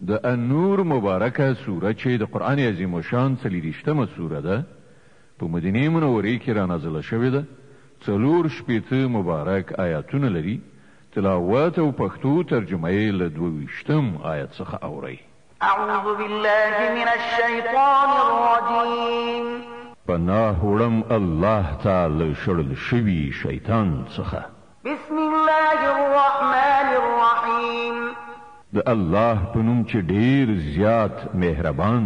د النور مبارکه سوره چې د قرآن عظیم الشان 40مه سوره ده په مدینه منورې کې را نازله شوې ده 4 مبارک آیاتونه لري تلاوت او پښتو ترجمه یې له 22 آیت څخه اورئ اعوذ بالله من الشیطان الرجیم پناه وړم الله تعالی شړل شوي شیطان څخه بسم الله الرحمن الرحیم د الله په نوم چې ډیر زیات مهربان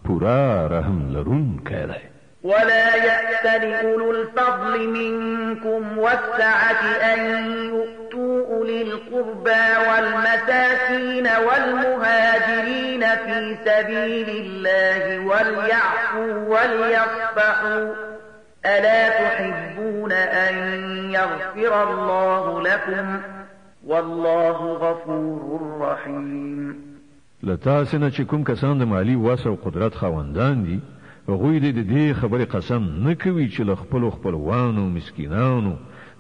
پورا رحم لرونکی دی ولا يأتل أولو الفضل منكم والسعة أن يؤتوا أولي القربى والمساكين والمهاجرين في سبيل الله وليعفوا وليصفحوا ألا تحبون أن يغفر الله لكم والله غفور رحيم لتاسنه چې کوم کسان د مالی وس او قدرت خاوندان دي هغوی د دې خبرې قسم نه کوي چې له خپلو خپلوانو مسکینانو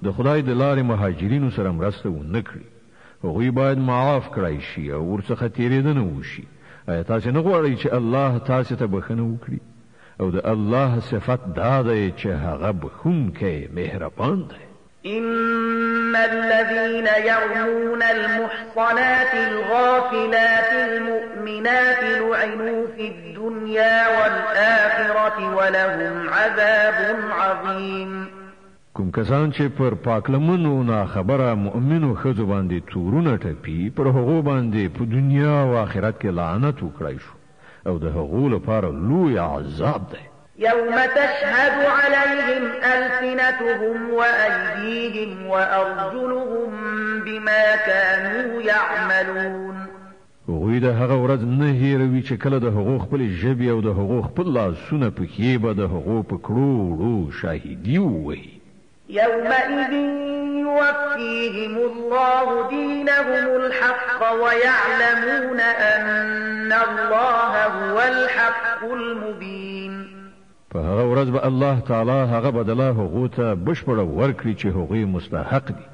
د خدای د لارې مهاجرینو سره مرسته ونه کړي هغوی باید معاف کړای شي او ورڅخه تېرېدنه وشي آیا تاسې نه غواړئ چې الله تاسې ته بښنه وکړي او د الله صفت دا دی چې هغه بښونکی مهربان دی إن الذين يرمون المحصنات الغافلات المؤمنات لعنوا في الدنيا والآخرة ولهم عذاب عظيم کوم کسان چې پر پاکلمنو نه خبره مؤمنو ښځو باندې تورونه ټپي پر هغو باندې په دنیا او آخرت کې لعنت وکړای شو او د هغو لپاره لوی عذاب دی يوم تشهد عليهم ألسنتهم وأيديهم وأرجلهم بما كانوا يعملون هغوی د هغه ورځ نه هیروي چې کله د هغو خپل ژبې او د هغو خپل لاسونه پښې به د هغو په کړو شاهدي ووهي يومئذ يوفيهم الله دينهم الحق ويعلمون أن الله هو الحق المبين په هغه ورځ به الله تعالی هغه بدله هغو ته بشپړه ورکړي چې هغوی مستحق دي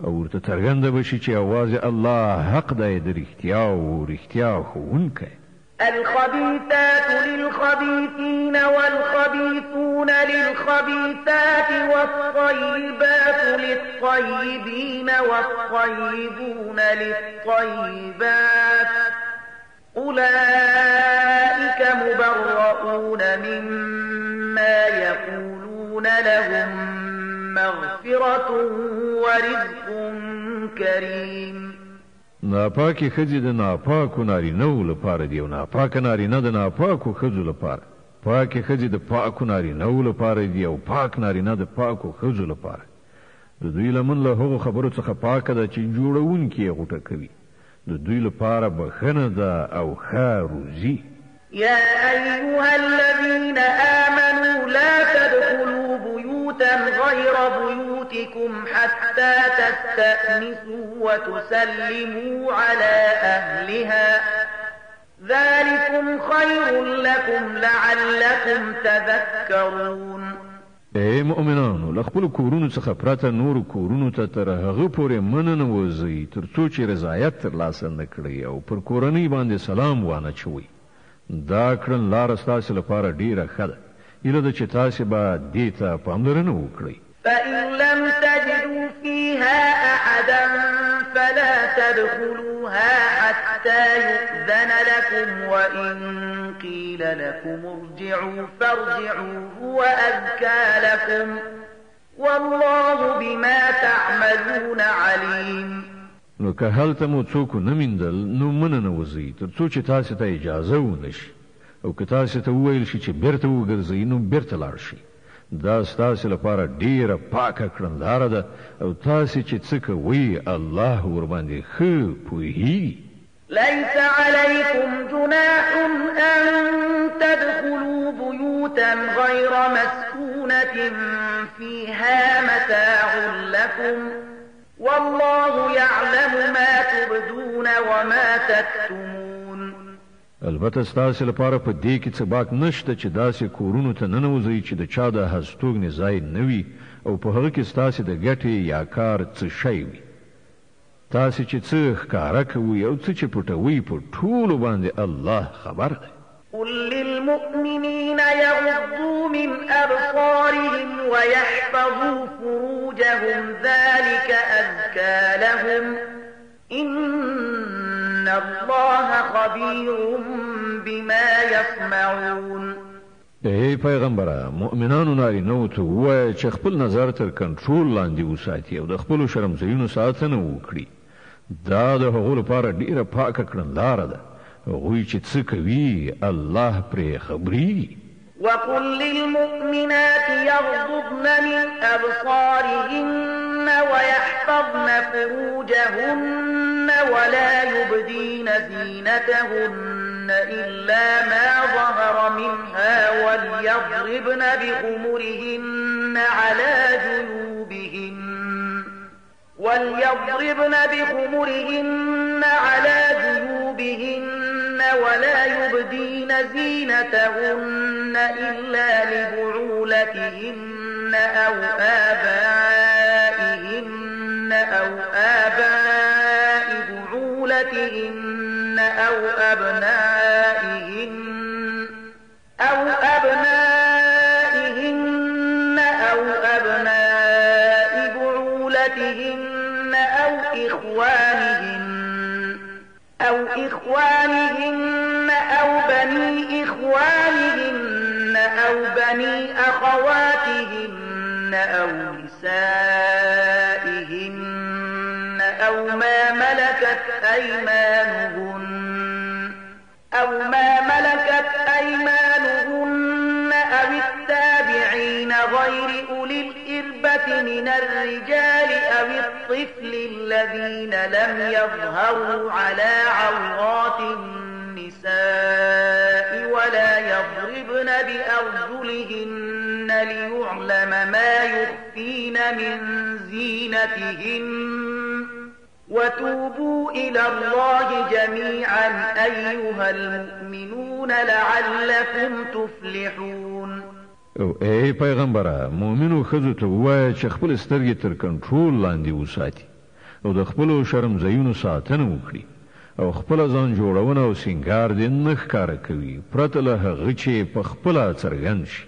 او ورته څرګنده بشي چې یوازې الله حق دی د رښتیا او رښتیا ښوونکی الخبيثات للخبيثين والخبيثون للخبيثات والطيبات للطيبين والطيبون للطيبات أولئك مبرؤون مما يقولون لهم مغفرة ورزق كريم ناپاکي ښځې د ناپاکو نارینهو لپاره دي او ناپاکه نارینه د ناپاکو ښځو لپاره پاکې ښځې د پاکو نارینهو لپاره دي او پاک نارینه د پاکو ښځو لپاره د دوی لمن له هغو خبرو څخه پاکه ده چې جوړونکي یې غوټه کوي د دوی لپاره بخښنه ده او ښه روزي يا أيها الذين آمنوا لا تدخلوا بيوتا غير بيوتكم حتى تستأنسوا وتسلموا على أهلها ذلكم خير لكم لعلكم تذكرون ای مؤمنانو له خپلو کورونو څخه پرته نورو کورونو ته تر هغه پورې مننه وځئ تر څو چې رضایت ترلاسه نه کړئ او پر کورنۍ باندې سلام وانه چوئ دا کړن لاره ستاسې لپاره ډیره ښه ده ایله ده چې تاسې به دې ته پاملرنه وکړئ فإن لم تجدوا فيها أحدا فلا تدخلوها حتى يؤذن لكم وإن قيل لكم ارجعوا فارجعوا هو أزكى لكم والله بما تعملون عليم نو که هلته مو څوک نه میندل نو مننه وځئ تر څو چې تاسې ته اجازه ونه شي او که تاسې ته وویل شي چې بیرته وګرځئ نو بیرته لاړ شئ دا ستاسې لپاره ډیره پاکه کړنداره ده او تاسې چې څه کوئ الله ورباندې ښه پوهیږي ليس عليكم جناح أن تدخلوا بيوتا غير مسكونة فيها متاع لكم والله يعلم ما تبدون وما تكتمون البته ستاسې لپاره په دې کې څه باک نشته چې داسې کورونو ته ننوځئ چې د چا د هستوګنې ځای نه وي او په هغه کې ستاسې د ګټې یا کار څه شی وي تاسو چې څه ښکارا کوي او څه چې پټوي په ټولو باندې الله خبر دی. قل للمؤمنين يغضوا من أبصارهم ويحفظوا فروجهم ذلك أزكى لهم إن الله خبير بما يصنعون. ای پیغمبره، مؤمنانو نارینه‌وو ته ووایه چې خپل نظر تر کنټرول لاندې وساتي او د خپلو شرمځایونو ساتنه وکړي. دا د هغو لپاره ډیره پاکه کړنلاره ده. هغوی چې څه کوي الله پرې خبرېږي. وقل للمؤمنات يغضضن من أبصارهن ويحفظن فروجهن ولا يبدين زينتهن إلا ما ظهر منها وليضربن بخمرهن على جيوبهن ولا يبدين زينتهن إلا لبعولتهن أو آبائهن أو آباء بعولتهن أو أبنائهن أو أبناء بعولتهن أو إخوانهن أو بني إخوانهن أو بني أخواتهن أو نسائهن أو ما ملكت أيمانهن أو التابعين غير أولي الإربة من الرجال أو الطفل الذين لم يظهروا على عورات النساء ولا يضربن بأرجلهن ليعلم ما يخفين من زينتهن وتوبوا إلى الله جميعا أيها المؤمنون لعلكم تفلحون. او ای پیغمبره، مؤمنو ښځو ته ووایه چې خپل سترګې تر کنټرول لاندې وساتي او د خپلو شرمځایونو ساتنه وکړي او خپله ځان جوړونه او سینګار دې نه ښکاره کوي پرته له هغه چې په خپله څرګند شي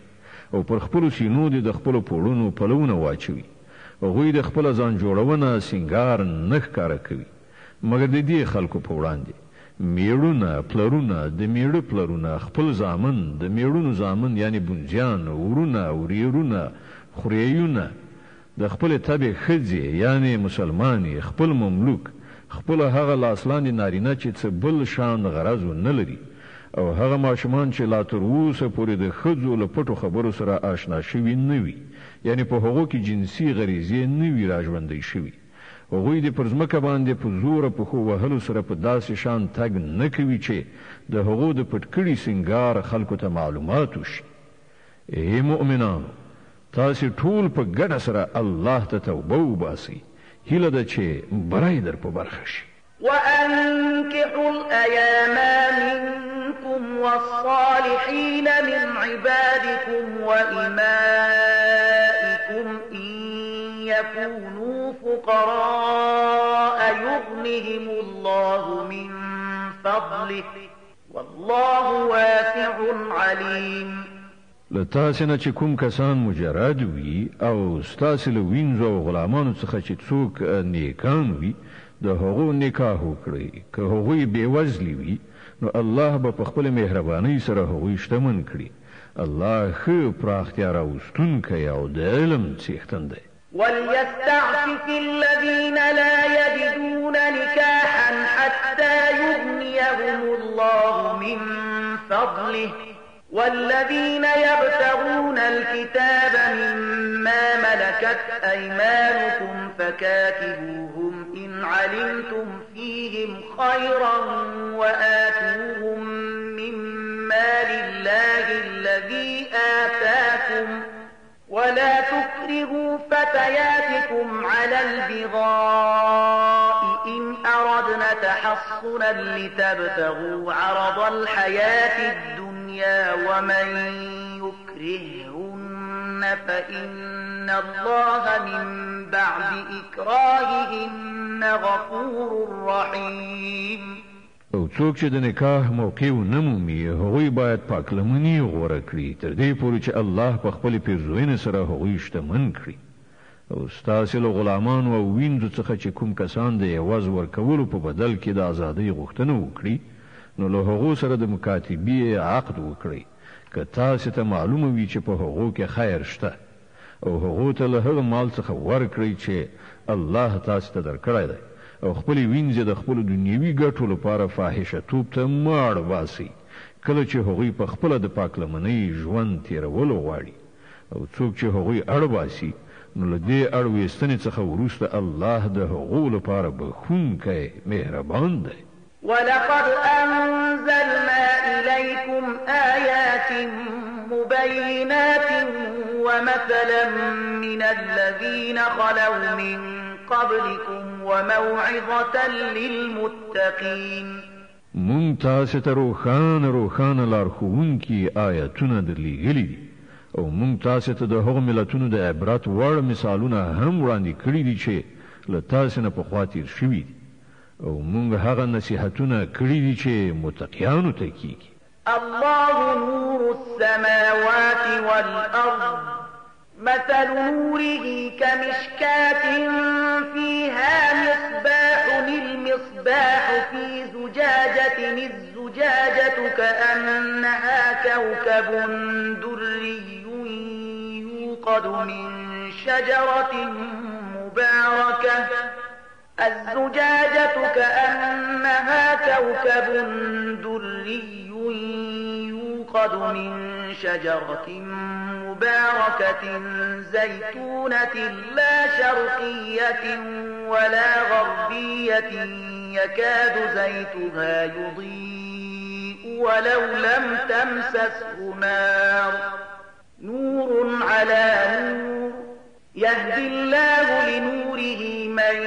او پر خپلو سینو دې د خپلو پوړونو پلونه واچوي. هغوی د خپله ځان جوړونه سینګار نه ښکاره کوي مګر د دې خلکو په وړاندې میړونه، پلرونه، د میړه پلرونه، خپل زامن، د میړونو زامن یعنی بونځیان، ورونه، وریرونه، خورییونه، د خپل تبع ښځې یعنی مسلمانې، خپل مملوک، خپل هغه لاسلاندې نارینه چې څه بل شان غرض نه لري او هغه ماشومان چې لا تر اوسه پورې د ښځو له پټو خبرو سره آشنا شوي نه وي یعنی په هغو کې جنسي غریزې نه وي راژوندی شوي. هغوی د پر ځمکه باندې په زوره پښو وهلو سره په داسې شان تګ نه کوي چې د هغو د پټ کړي سینګار خلکو ته معلومات وشي. ای مؤمنانو، تاسې ټول په ګډه سره الله ته توبه وباسئ. هیله ده چې بری در په برخه شي. وأنكحوا الأيام منكم والصالحين من عبادكم وإمائكم إن يكونوا فقراء يغنهم الله من فضله والله واسع عليم. لتاسې نه چې کوم کسان مجرد وي او ستاسې له وینځو او غلامانو څخه چې څوک نیکان وي د هغو نکاح وکړئ. که هغوی بېوزلي وي نو الله به په خپل مهربانۍ سره هغوی شتمن کړي. الله ښه پراختیا راوستونکی او د علم څښتن دی. وليستعفف الذين لا يجدون نكاحا حتى يغنيهم الله من فضله والذين يبتغون الكتاب مما ملكت أيمانكم فكاتبوهم إن علمتم فيهم خيرا وآتوهم مما لله الذي آتاكم ولا تكرهوا فتياتكم على البغاء إن أردنا تحصنا لتبتغوا عرض الحياة الدنيا ومن يكرههن فإن الله من بعد إكراههن غفور رحیم. او څوک چې د نکاح موقع ونه مومي هغوی باید پاکلمني غوره کړي تر دې پورې چې الله په خپلې پیرزوینې سره هغوی شتمن کړي. او ستاسې له غلامانو او ویندو څخه چې کوم کسان د عوض ورکولو په بدل کې د ازادۍ غوښتنه وکړي نو له هغو سره د مکاتبې عقد وکړئ که تاسې ته معلومه وي چې په هغو کې خیر شته او هغو ته له هغه مال څخه ورکړئ چې الله تاسې ته درکړی دی او خپلې وینځې د خپلو دنیوي ګټو لپاره فاحشهتوب ته مه اړباسئ کله چې هغوی په خپله د پاکلمنۍ ژوند تېرولو غواړي او څوک چې هغوی اړباسي نو له دې اړویستنې څخه وروسته الله د هغو لپاره بخښونکی مهربان دی. ولقد أنزلنا إليكم آيات مبينات ومثلا من الذين خلوا من قبلكم وموعظة للمتقين. مونږ تاسو ته روښانه لارښوونکي آیاتونه درلیږلي دي او مونږ تاسو ته د هغو ملتونو د عبرت وړ مثالونه هم وړاندې کړي دي چې له تاسو نه پخوا تیر شوي دي او مونږ هغه نصیحتونه کړي دي چې متقیانو ته کیږي. الله نور السماوات والأرض مثل نوره كمشكاة فيها مصباح المصباح في زجاجة الزجاجة كأنها كوكب دري يوقد من شجرة مباركة الزجاجة كأنها كوكب دري يوقد من شجرة مباركة زيتونة لا شرقية ولا غربية يكاد زيتها يضيء ولو لم تمسسه نار نور على نور يهدي الله لنوره من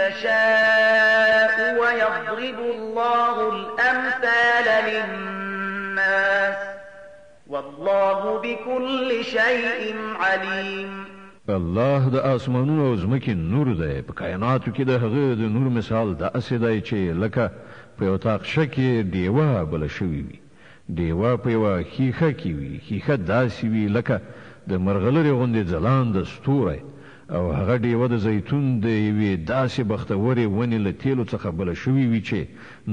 يشاء ويضرب الله الأمثال للناس والله بكل شيء عليم. الله د اسمانونو او ځمکې نور دی په کائناتو کې د هغه د نور مثال داسې دی چې لکه په یو تاقشه کې ډیوه بله شوې وي ډیوه په یوه ښیښه کې وي ښیښه داسې وي لکه د مرغلرې غوندې ځلانده ستوری او هغه ډیوه د زیتون د یوې داسې بختورې ونې له تیلو څخه بله شوې وي چې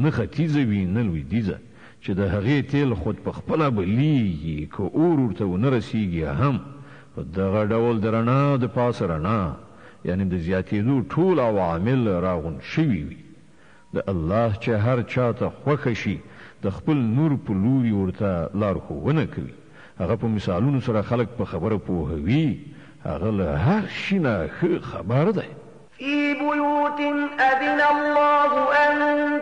نه ختیځه وي نه لویدیځه چې د هغې تیل خود په خپله بلیږي که اور ورته ونه رسیږي هم دغه ډول د رڼا د پاسه رڼا یعنې د زیاتېدو ټول عوامل راغونډ شوي وي د الله چې هر چا ته خوښه شي د خپل نور په لوري ورته لارښوونه کوي هغه په مثالونو سره خلک په خبره پوهوي هغه له هر شي نه ښه خبر دی. في بيوت أذن الله أن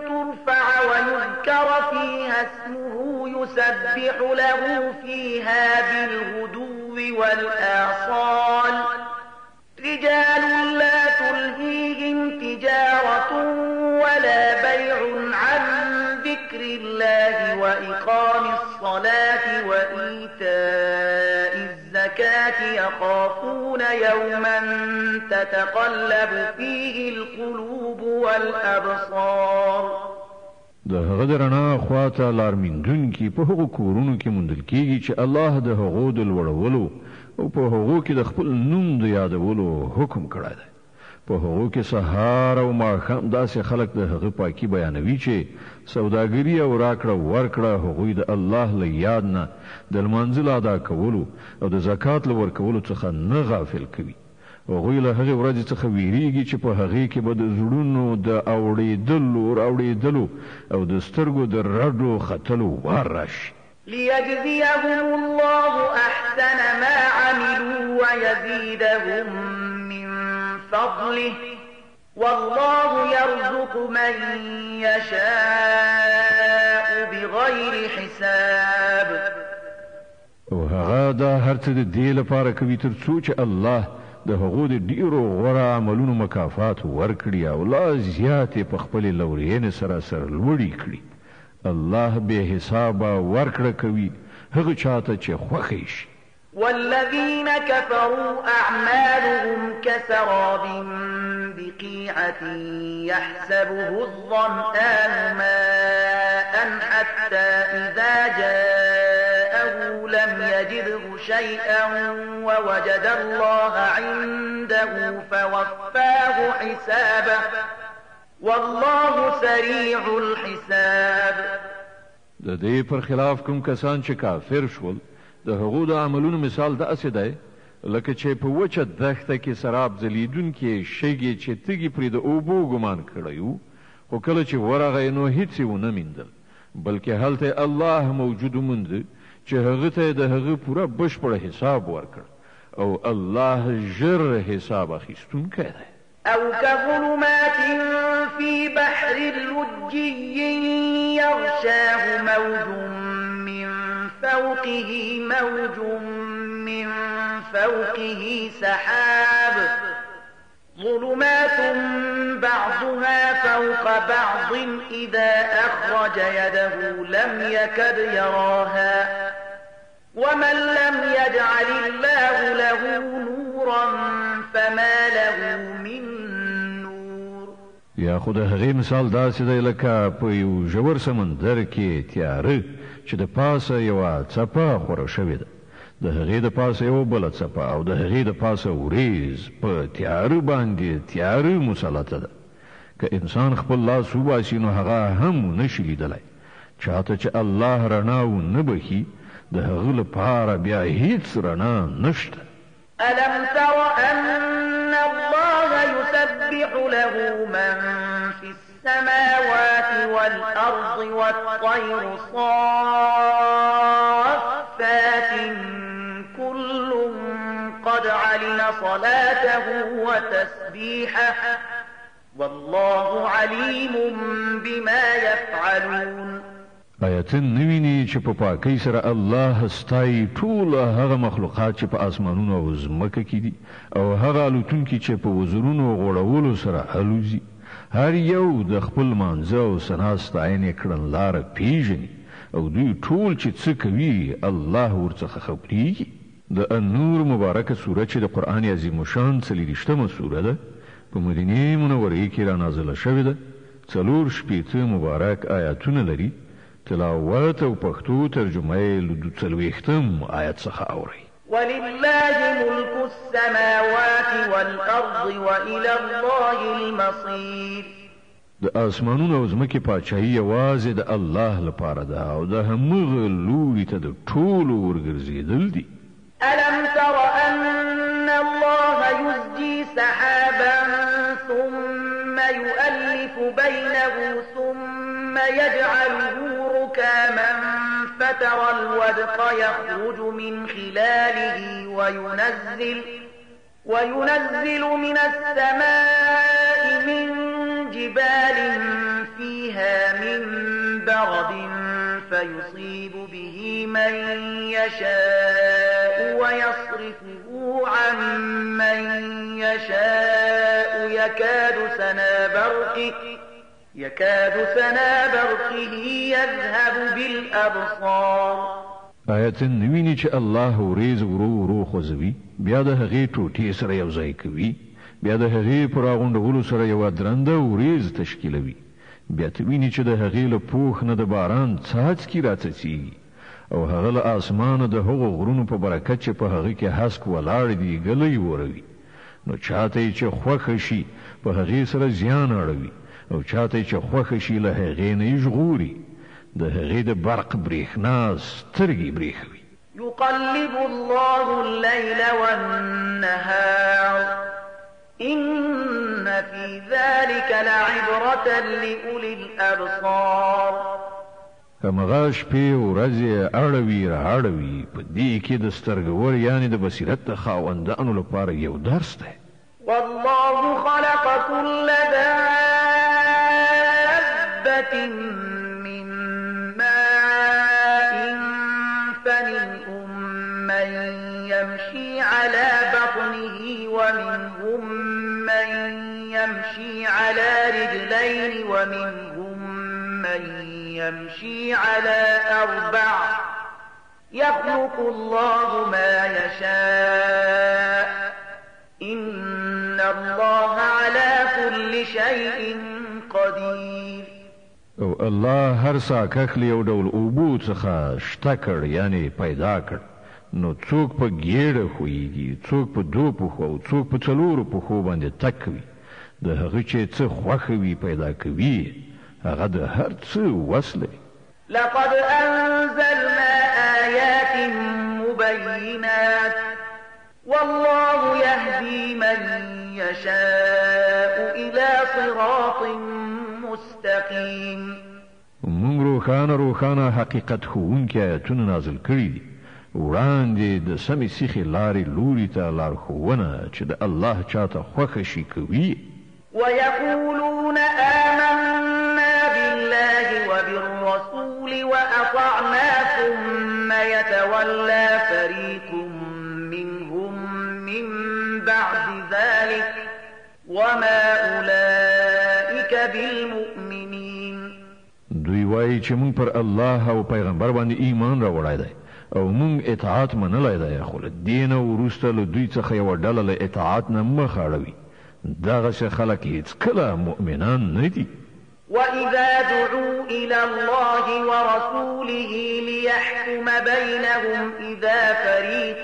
ترفع ويذكر فيها اسمه يسبح له فيها بالغدو والآصال رجال لا تلهيهم تجارة ولا بيع عن ذكر الله وإقام الصلاة وإيتاء الزكاة يخافون يوما تتقلب فيه القلوب والأبصار. د هغه د رڼا خواته لارمیندونکي په هغو کورونو کې موندل کېږي چې الله د هغو د لوړولو او په هغو کې د خپل نوم د یادولو حکم کړی دی. په هغو کې سهار او ماښام داسې خلک د هغه پاکي بیانوي چې سوداګري او راکړه ورکړه هغوی د الله له یاد نه د لمانځه ادا کولو او د زکات له ورکولو څخه نه غافل کوي. هغوی له هغې ورځې څخه ویریږي چې په هغې کې به د زړونو د اورېدلو او د سترګو د رډو ختلو وار راشي. ليجزيهم الله أحسن ما عملوا ويزيدهم من فضله والله يرزق من يشاء بغير حساب. او هغه دا هر څه د دې لپاره کوي تر څو چې الله د هغو د ډیرو غوره عملونو مکافات ورکړي او لا زیاتې په خپلې لورینې سره سرلوړي کړي. الله به حسابه ورکړه کوي هغه چاته چې خوښ شي. والذين كفروا أعمالهم كسراب بقيعة يحسبه الظمآن ماء حتى إذا جاءه لم يجده شيئا ووجد الله عنده فوفاه حسابه والله سريع الحساب. د دې پر خلاف کوم کسان چې کافر شول د هغو د عملونو مثال داسې دی لکه چې په وچه دښته کې سراب ځلیدونکې شګې چې تږي پرې د اوبو ګمان کړی و خو کله چې ورغی نو هیڅ یې ونه میندل بلکې هلته الله موجود وموند چې هغه ته د هغه پوره بشپړ حساب ورکړ او الله ژر حساب اخیستونکی دی. أو كظلمات في بحر لجي يغشاه موج من فوقه موج من فوقه سحاب ظلمات بعضها فوق بعض إذا أخرج يده لم يكد يراها ومن لم يجعل الله له نورا فما له من نور. یا خو د هغې مثال داسې دی لکه په یو ژور سمندر کې تیاره چې د پاسه یوه څپه خوره شوې ده د هغې د پاسه یوه بله څپه او د هغې د پاسه وریځ په تیاره باندې تیاره مسلطه ده. که انسان خپل لاس وباسي نو هغه هم نشي لیدلی چاته چې الله رڼا ونه بخي د هغه لپاره بیا هیڅ رڼا نشته. ألم تر أن الله يسبح له من في السماوات والأرض والطير صافات كل قد علم صلاته وتسبيحه والله عليم بما يفعلون. آیتن نویني چې په پاکۍ سره الله ستایي ټول هغه مخلوقات چې په اسمانونو او ځمکه کې دي او هغه الوتونکي چې په وزرونو غوړولو سره الوزي هر یو د خپل مانځه او ثنا ستاینې کړنلاره پیژني او دوی ټول چې څه کوي الله ورڅخه خبریږي. د النور مبارکه سوره چې د قرآن عظیم شان 40مه سوره ده په مدینه منوره کې را نازله شوې ده 4 مبارک آیاتونه لري. تلاوت او پښتو ترجمه یې له 40 آیت څخه اوري. ولله ملك السماوات والأرض وإلى الله المصير. د اسمانونو او ځمکې پاچاهي یوازې د الله لپاره ده او د همغه لوري ته د ټولو ورګرځېدل دي. ألم تر أن الله يزجي سحابا ثم يؤلف بينه ثم يجعله ركاما فترى الودق يخرج من خلاله وينزل من السماء من جبال فيها من برد فيصيب به من يشاء ويصرفه عن من يشاء يكاد سنا برقه يذهب بالأبصار. آیت نویني چې الله وریځ ورو ورو خوځوي بیا د هغې ټوټې سره یو ځای کوي بیا د هغې په راغونډولو سره یوه درنده وریځ تشکیلوي بیا ته ویني چې د هغې له پوښ نه د باران څاڅکي راڅڅېږي او هغه له اسمانه د هغو غرونو په برکت چې په هغې کې هسک ولاړ دي ګلی وروي نو چاته یې چې خوښه شي په هغې سره زیان اړوي او چاته یې چې خوښه شي له هغې نه یې ژغوري د هغې د برق برېښنا سترګې برېښوي. يقلب الله الليل والنهار إن في ذلك لعبرة لأولي الأبصار. همغه شپې ورځې اړوي رااړوي په دې کې د سترګور یعنی د بصیرت د خاوندانو لپاره یو درس دی. والله خلق كل دابة من ماء فمنهم من يمشي على بطنه ومنهم من يمشي على رجلين ومنهم من يمشي على 4 يخلق الله ما يشاء إن الله على كل شيء قدير. او الله هر ساکخ یو ډول اوبو څخه شته کړ یعنی پیدا کړ، نو څوک په ګیړه خوېږي، څوک په دو پښو او څوک په څلورو پښو باندې تک وي. د هغه چې څه خوښه وي پیدا کوي، هغه د هر څه وس لري. لقد أنزلنا آيات مبينات والله يهدي من يشاء إلى صراط مستقيم. موږ روښانه حقیقت ښوونکي آیتونه نازل کړي دي، وړاندې د سمې سیخې لارې لوري ته لارښوونه چې د الله چاته خوښه شي کوي. ويقولون آمنا بالله وبالرسول وأطعنا ثم يتولى فريق منهم من بعد ذلك وما أولئك بالمؤمنين. دوی وایي چې موږ پر الله او پیغمبر باندې ایمان راوړی دی او موږ اطاعت منلی دی، خو له دې نه وروسته له دوی څخه یوه ډله له اطاعت نه مخ اړوي. دغسې خلک هېڅکله مؤمنان نه دي. وإذا دعوا إلى الله ورسوله ليحكم بينهم إذا فريق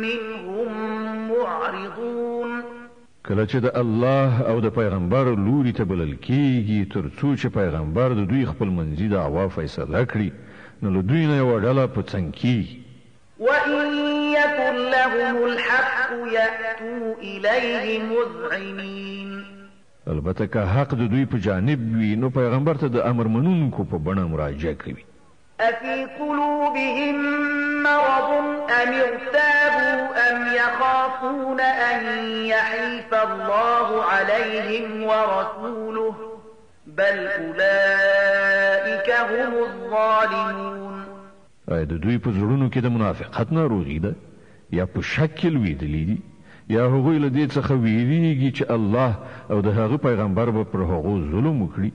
منهم معرضون. کله چې د الله او د پیغمبر لوري ته بلل کېږي تر څو چې پیغمبر د دوی خپل منځي دعوا فیصله کړي، نو له دوی نه یوه ډله په څنګ کېږي. وإن يكن لهم الحق يأتوا إليه مذعنين. البته که حق د دوی په جانب وي نو پیغمبر ته د امر منونکو په بڼه مراجعه کوي. أفي قلوبهم مرض أم ارتابوا أم يخافون أن يحيف الله عليهم ورسوله بل أولئك هم الظالمون. د دوی په زړونو کې د منافقت ناروغي ده، یا په شک کې لوېدلي دي، یا هغوی له دې څخه ویریږي چې الله او د هغه پیغمبر به پر هغو ظلم وکړي.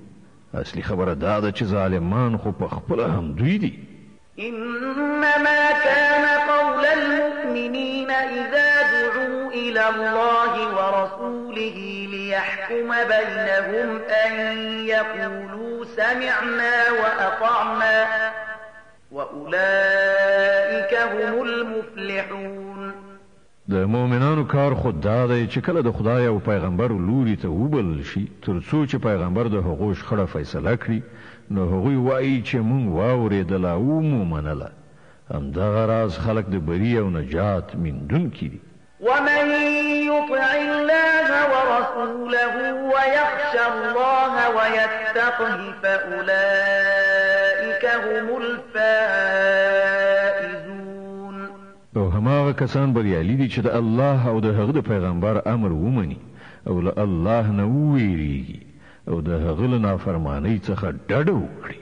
اصلي خبره دا ده چې ظالمان خو په خپله هم دوی دي. إنما كان قول المؤمنين إذا دعوا إلى الله ورسوله ليحكم بينهم أن يقولوا سمعنا وأطعنا وأولئك هم المفلحون. د مؤمنانو کار خود دا دی چې کله د خدای او پیغمبر لوري ته وبلل شي تر څو چې پیغمبر د هغو شخړه فیصله کړي، نو هغوی وایي چې موږ واورېدله او مو منله. همدغه راز خلک د بري او نجات موندونکي دي. ومن يطع الله ورسوله ويخشى الله ويتقه فأولئك هم الفائزون. او هماغه کسان بریالي دي چې د الله او د هغه د پیغمبر امر ومني او له الله نه وویریږي او د هغه له نافرمانۍ څخه ډډه وکړي.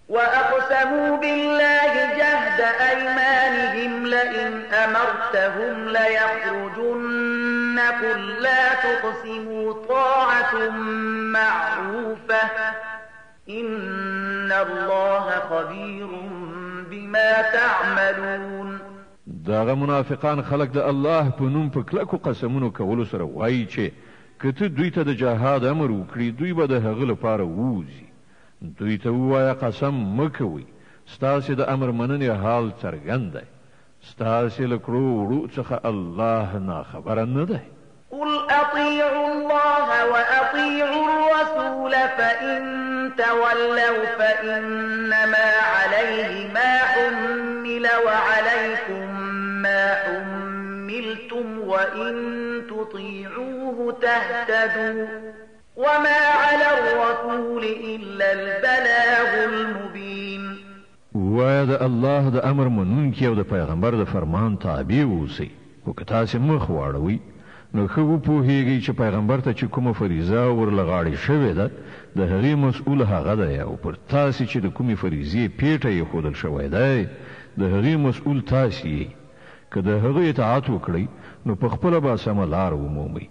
وأقسموا بالله جهد أيمانهم لئن أمرتهم ليخرجن قل لا تقسموا طاعة معروفة إن الله خبير بما تعملون. داغه منافقان خلق د الله په نوم په کلکو قسمونو کولو سره وایي چې کته دوی ته د جهاد امر وکړي دوی به د هغه لپاره ووځي. دوی ته ووایه قسم مه کوئ، ستاسې د امر مننې حال څرګند دی، ستاسې له کړو وړو څخه الله ناخبره نه دی. قل أطيعوا الله وأطيعوا الرسول فإن تولوا فإنما عليه ما حمل وعليكم ما حملتم وإن تطيعوه تهتدوا وما على الرسول إلا البلاغ المبين. وایه د الله د امر منونکي او د پیغمبر د فرمان تابع اوسئ، خو که تاسې مخ واړوئ نو ښه وپوهیږئ چې پیغمبر ته چې کومه فریضه ورله غاړې شوې ده د هغې مسؤل هغه دی، او پر تاسې چې د کومې فریضې پیټه ایښودل شوی دی د هغې مسؤل تاسې یې. که د هغه اطاعت وکړئ نو په خپله به سمه لار ومومئ،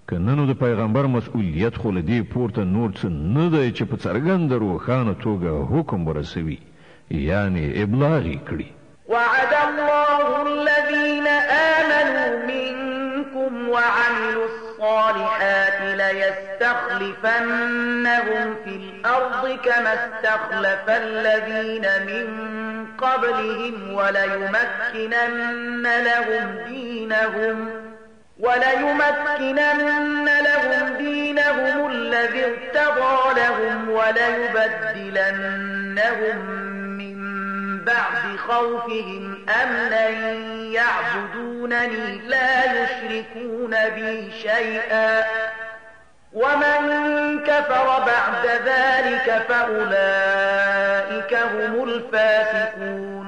که نه نو د پیغمبر مسؤلیت خو له دې پورته نور څه نه دی چې په څرګنده روښانه توګه حکم ورسوي، یعنې ابلاغ یې کړي. وعد الصالحات ليستخلفنهم في الأرض كما استخلف الذين من قبلهم وليمكنن لهم دينهم الذي ارتضى لهم وليبدلنهم من بعد خوفهم أمنا يعبدونني لا يشركون بي شيئا ومن كفر بعد ذلك فأولئك هم الفاسقون.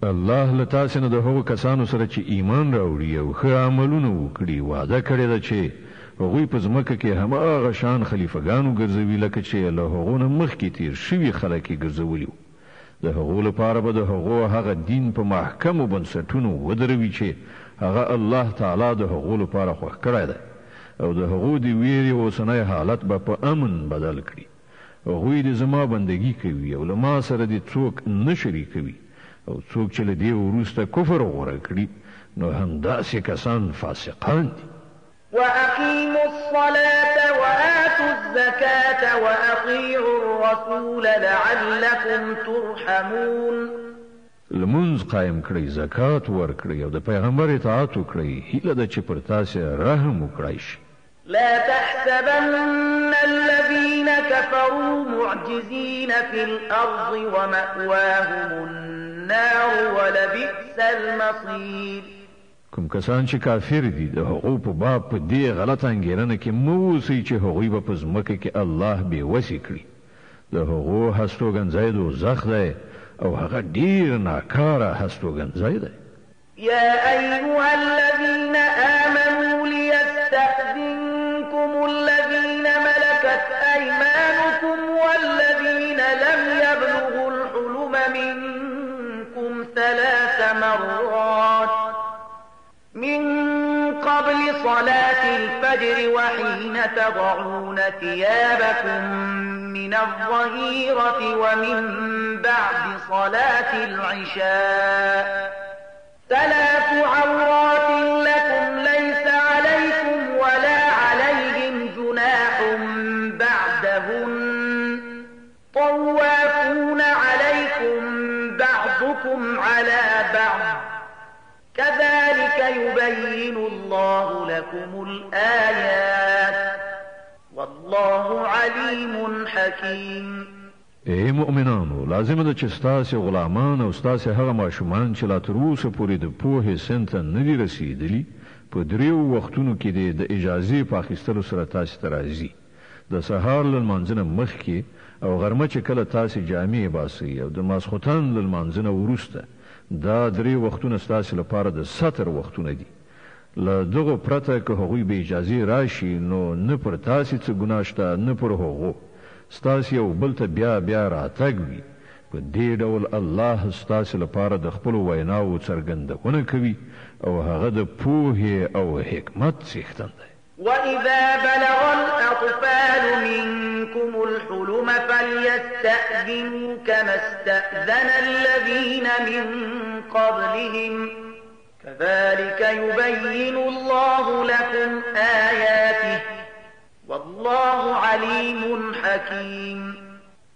الله لتاسو نه د هغو کسانو سره چې ایمان راوړي او ښه عملونه وکړي وعده کړې ده چې هغوی په ځمکه کې هماغه شان خلیفګانو ګرځوي لکه چې له هغو نه مخکې تیر شوي خلک یې ګرځولي وو. د هغو لپاره به د هغو هغه دین په محکمو بنسټونو ودروي چې هغه الله تعالی د هغو لپاره خوښ کړی دی او د هغو د ویرې اوسنی حالت به په امن بدل کړي. هغوی د زما بندګي کوي او له ما سره د څوک نه شریکوي او څوک چې له دې وروسته کفر غوره کړي نو همداسې کسان فاسقان دي. وأقيموا الصلاة وآتوا الزكاة وأطيعوا الرسول لعلكم ترحمون. لمونځ قائم کړئ، زکات ورکړئ او د پیغمبر اطاعت وکړئ، هیله ده چې پر تاسې رحم وکړای شي. لا تحسبن الذين كفروا معجزين في الأرض ومأواهم النار ولبئس المصير. کوم کسان چې کافر دي د هغو په باب په دې غلط انګیرنه کې مو اوسئ چې هغوی به په ځمکه کې الله بې وسې کړي. د هغو هستوګنځی دوزخ دی او هغه ډیر ناکاره هستوګنځی دی. يا أيها الذين آمنوا ليستأذنكم الذين ملكت أيمانكم والذين لم يبلغوا الحلم منكم 3 مرات من قبل صلاة الفجر وحين تضعون ثيابكم من الظهيرة ومن بعد صلاة العشاء 3 عورات لكم ليس عليكم ولا عليهم جناح بعدهن طوافون عليكم بعضكم على بعض كذلك يبين الله لكم الآيات والله عليم حكيم. ای مؤمنانو، لازم ده چې ستاسې غلامان او ستاسې هغه ماشومان چې لا تر اوسه پورې د پوهې سن ته نه دي رسېدلي په 3 وختونو کې د اجازې په اخیستلو سره تاسې ته راځي. د سهار له لمانځه نه مخکې او غرمه چې کله تاسې جامې باسئ او د ماسخوتن له لمانځه نه وروسته دا 3 وختونه ستاسې لپاره د سطر وختونه دي. له دغو پرته که هغوی به اجازې راشي نو نه پر تاسې څه ګناه شته نه پر هغو. ستاسې یو بل ته بیا راتګ وي. په دې ډول الله ستاسې لپاره د خپلو ویناوو څرګندونه کوي او هغه د پوهې او حکمت څښتن دی. وإذا بلغ الأطفال منكم الحلم فليستأذنوا كما استأذن الذين من قبلهم كذلك يبين الله لكم آياته والله عليم حكيم.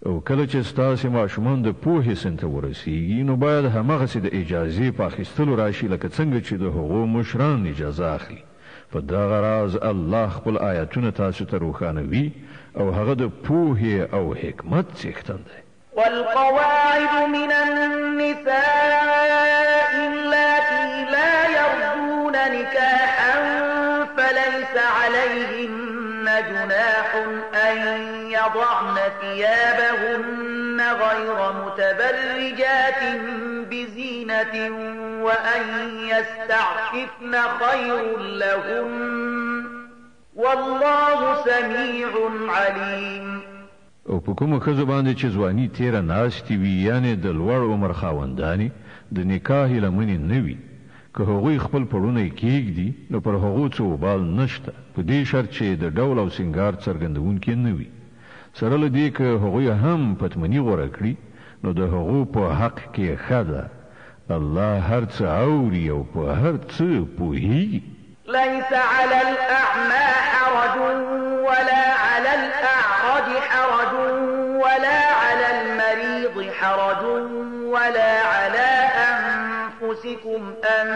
او کله چې ستاسې ماشومان د پوهې سن ته ورسیږي نو باید هماغسې د اجازې په اخیستلو راشي لکه څنګه چې د هغو مشران اجازه اخلي. په دغه راز الله خپل آیاتونه تاسو ته روښانوي او هغه د پوهې او حکمت څښتن دی. والقواعد من النساء اللاتي لا يرجون نكاحا فليس عليهن جناح أن يضعن ثيابهن غير متبرجات بزينة وأن يستعففن خير لهن والله سميع عليم. او په کومه ښځو باندې چې ځواني تیره ناستې وي یعنې د لوړ عمر خاوندانې د نکاح لمنې نه وي که هغوی خپل پړونه یې کېږدي نو پر هغو څه وبال نشته په دې شرط چې د ډول او سینګار څرګندونکي نه وي. سره له دې که هغوی هم پتمني غوره کړي نو د هغو په حق کې ښه ده. الله هر څه اوري او په هر څه پوهیږي. ليس على الأعمى ولا على أنفسكم أن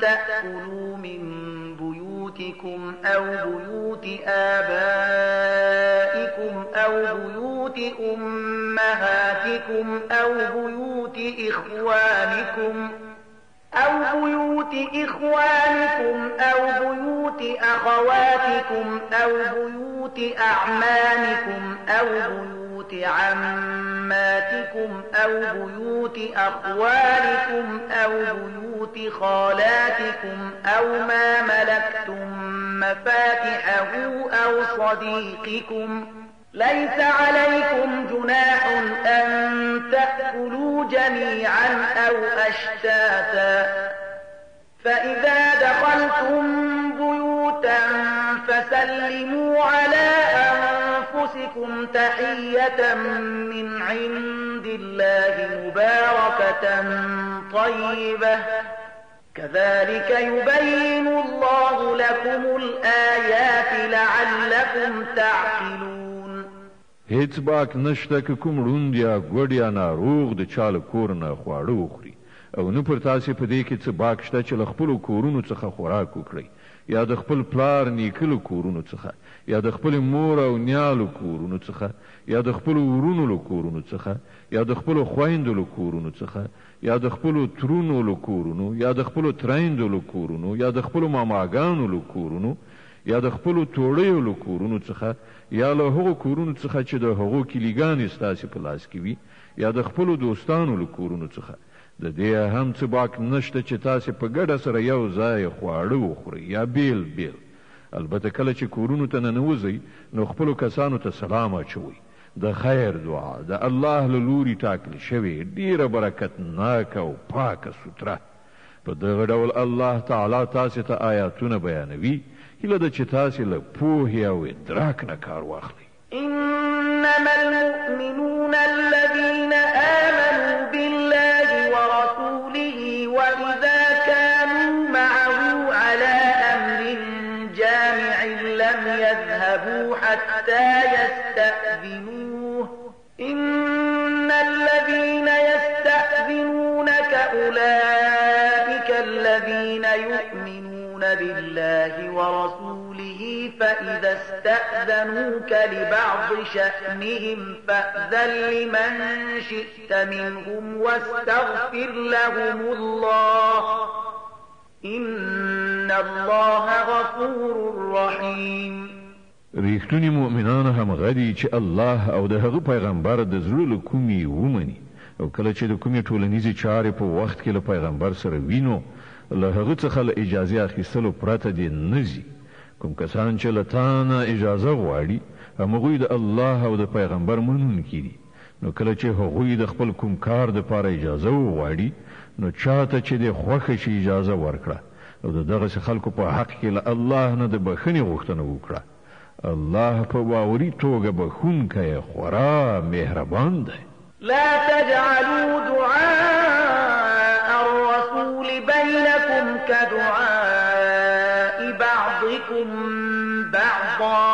تأكلوا من بيوتكم أو بيوت آبائكم أو بيوت أمهاتكم أو بيوت إخوانكم أو بيوت أخواتكم أو بيوت أعمامكم أو بيوت عماتكم أو بيوت أخوالكم أو بيوت خالاتكم أو ما ملكتم مفاتحه أو صديقكم ليس عليكم جناح أن تأكلوا جميعا أو أشتاتا فإذا دخلتم بيوتا فسلموا على أنفسكم تحية من عند الله مباركة طيبة كذلك يبين الله لكم الآيات لعلكم تعقلون. هیڅ باک نشته که کوم ړوند یا ګوډ یا ناروغ د چا له کور نه خواړه وخوري او نه پر تاسې په دې کې څه باک شته چې له خپلو کورونو څخه خوراک وکړئ یا د خپل پلار نیکه له کورونو څخه یا د خپلې مور او نیا له کورونو څخه یا د خپلو ورونو له کورونو څخه یا د خپلو خویندو له کورونو څخه یا د خپلو ترونو له کورونو یا د خپلو ترایندو له کورونو یا د خپلو ماماګانو له کورونو یا د خپلو توړیو له کورونو څخه یا له هغو کورونو څخه چې د هغو کلیګانې ستاسې په لاس کې وي یا د خپلو دوستانو له کورونو څخه د دې هم څه باک نشته چې تاسې په ګډه سره یو ځای خواړه وخورئ یا بیل بیل البته کله چې کورونو ته ننوځئ نو خپلو کسانو ته سلام اچوئ د خیر دعا د الله له لوري ټاکل شوې ډیره برکتناکه او پاکه سوتره په دغه ډول الله تعالی تاسې ته آیاتونه بیانوي هیله ده چې تاسې له پوهې او ادراک نه کار واخلئ. إنما المؤمنون الذين آمنوا بالله ورسوله وإذا كانوا معه على أمر جامع لم يذهبوا حتى يستأذنوه إن الذين يستأذنونك أولئك الذين يؤمنون بالله ورسوله فإذا استأذنوك لبعض شأنهم فأذن لمن شئت منهم واستغفر لهم الله إن الله غفور رحيم. ریښتونی مؤمنان همغه دي چې الله او د هغه پیغمبر د زړه له کومې ومني او کله چې د کومې ټولنیزې چارې په وخت کې له پیغمبر سره وینو له هغه څخه له اجازې اخیستلو پرته دې نه ځي. کوم کسان چې له تا نه اجازه غواړي همغوی د الله او د پیغمبر منونکي دي نو کله چې هغوی د خپل کوم کار دپاره اجازه وغواړي نو چاته چې دې خوښه شي اجازه ورکړه او د دغسې خلکو په حق کې له الله نه د بښنې غوښتنه وکړه. الله په باوري توګه بښونکی خورا مهربان دی. لا تجعلوا دعاء الرسول بينكم كدعاء بعضكم بعضا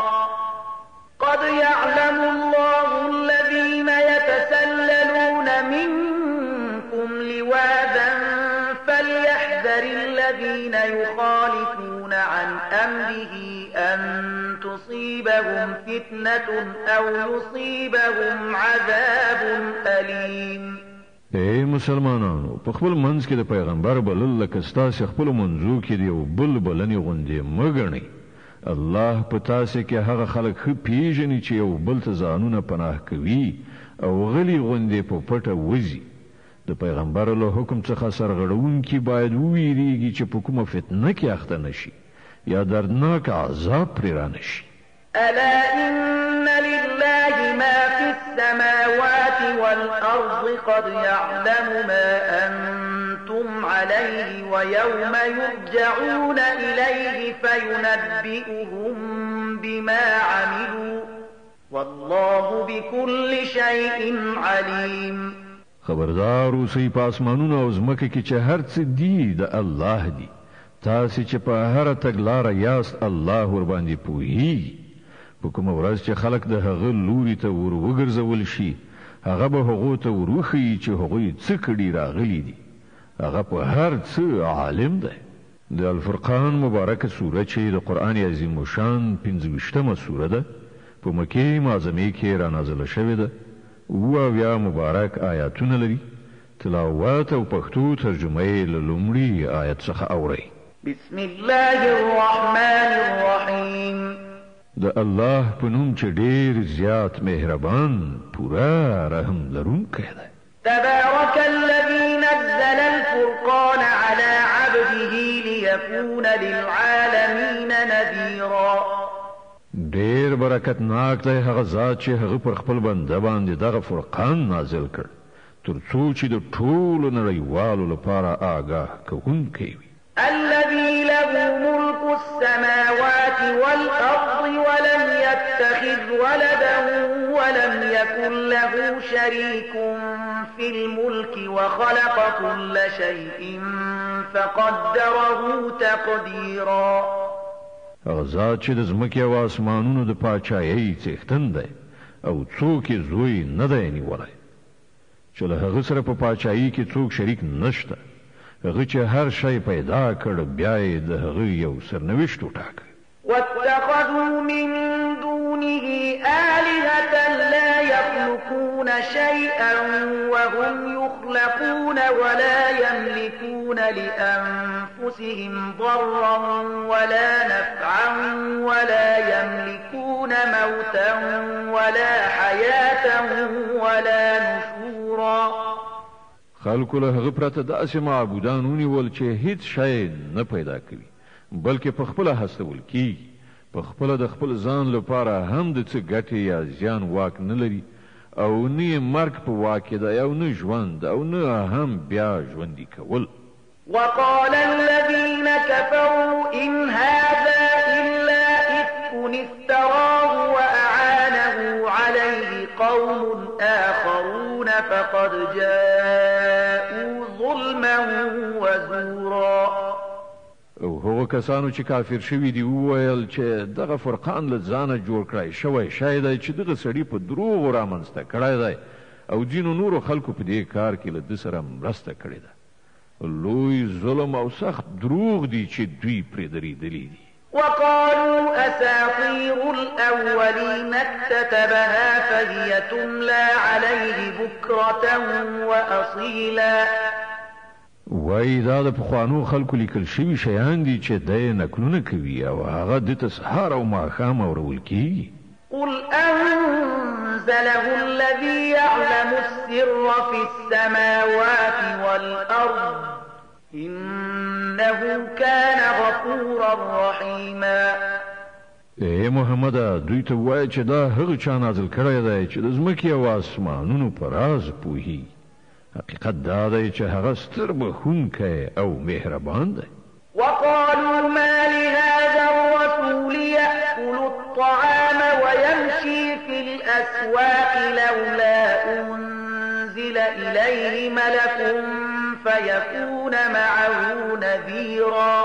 قد يعلم الله الذين يتسللون منكم لواذا فليحذر الذين يخالفون عن أمره أن تصيبهم فتنة أو يصيبهم عذاب أليم. اے مسلمانانو په خپل منځ کې د پیغمبر بلل لکه ستاسې خپلو منځو کې د یو بل بلنې غوندې مه ګڼئ. الله په تاسې کې هغه خلک ښه پیژني چې یو بل ته ځانونه پناه کوي او غلي غوندې په پټه وځي. د پیغمبر له حکم څخه سرغړونکي باید وویریږي چې په کومه فتنه کې اخته نشي یا دردناک عذاب پرې رانشي. ألا إن لله ما في السماوات والأرض قد يعلم ما أنتم عليه ويوم يرجعون إليه فينبئهم بما عملوا والله بكل شيء عليم. خبردار اوسئ په اسمانونو او ځمکه کې چې هر څه دي د الله دي. تاسې چې په هره تګلاره یاست الله ورباندې پوهیږي. په کومه ورځ چې خلک د هغه لوري ته ور وګرځول شي هغه به هغو ته وروښيي چې هغوی څه کړي راغلي دي. هغه په هر څه عالم دی. د الفرقان مبارکه سوره چې د قرآن عظیم شان 25مه سوره ده، په مکې معظمې کې را نازله شوې ده. 78 مبارک آیاتونه لري. تلاوت او پښتو ترجمه یې له لومړي آیت څخه اورئ. بسم الله الرحمن الرحیم. د الله په نوم چې ډېر زیات مهربان پورا رحم لرونکی دی. تبارك الذي نزل الفرقان على عبده ليكون للعالمين نذيرا. ډېر برکت ناک دی هغه ذات چې هغه پر خپل بنده باندې دغه فرقان نازل کړ تر څو چې د ټولو نړیوالو لپاره آګاه کوونکی وي. الذي له ملك السماوات والأرض ولم يتخذ ولدا ولم يكن له شريك في الملك وخلق كل شيء فقدره تقديرا. هغه ذات چې د ځمکې او آسمانونو د پاچایۍ څښتن دی او څوک یې زوی نه دی نیولی، چې له هغه سره په پاچایۍ کې څوک شریک نشته. هغه چې هر شی پیدا کړ بیا یې د هغه یو سرنوشت وټاکه. واتخذوا من دونه آلهة لا يخلقون شيئا وهم يخلقون ولا يملكون لأنفسهم ضرا ولا نفعا ولا يملكون موتا ولا حياة ولا نشورا. خلکو له هغه پرته داسې معبودان ونیول چې هیڅ شی نه پیدا کوي بلکې په خپله هستول کیږي، په خپله د خپل ځان لپاره هم د څه ګټې یا زیان واک نه لري، او نه یې مرګ په واک کې دی او نه ژوند او نه هم بیا ژوندي کول. وقال الذين كفروا إن هذا إلا إفك افتراه وأعانه عليه قوم آخرون فقد جاءوا ظلما وزورا. او هغه کسانو چې کافر شوي دي وویل چې دغه فرقان له ځانه جوړ کړی شوی شی دی چې دغه سړي په دروغو رامنځته کړی دی او ځینو نورو خلکو په دې کار کې له ده سره مرسته کړې ده. لوی ظلم او سخت دروغ دي چې دوی پرې درېدلي دي. وقالوا أساطير الأولين اكتتبها فهي تملى عليه بكرة وأصيلا. وای دا د پخوانو خلکو لیکل شوي شیان دي چې دی نکلونه کوي او هغه د ته سهار او ماښام اورول کیږي. قل أنزله الذي يعلم السر في السماوات والأرض إنه كان غفورا رحيما. اے محمد دوی ته وای چې دا هغه چا نازل کړی دی چې د ځمکې او آسمانونو په راز پوهي. حقیقت دا دی چې هغه ستر بخښونکی او مهربان دی. وقالوا ما لهذا الرسول يأكل الطعام ويمشي في الأسواق لولا أنزل إليه ملك فيكون معه نذيرا.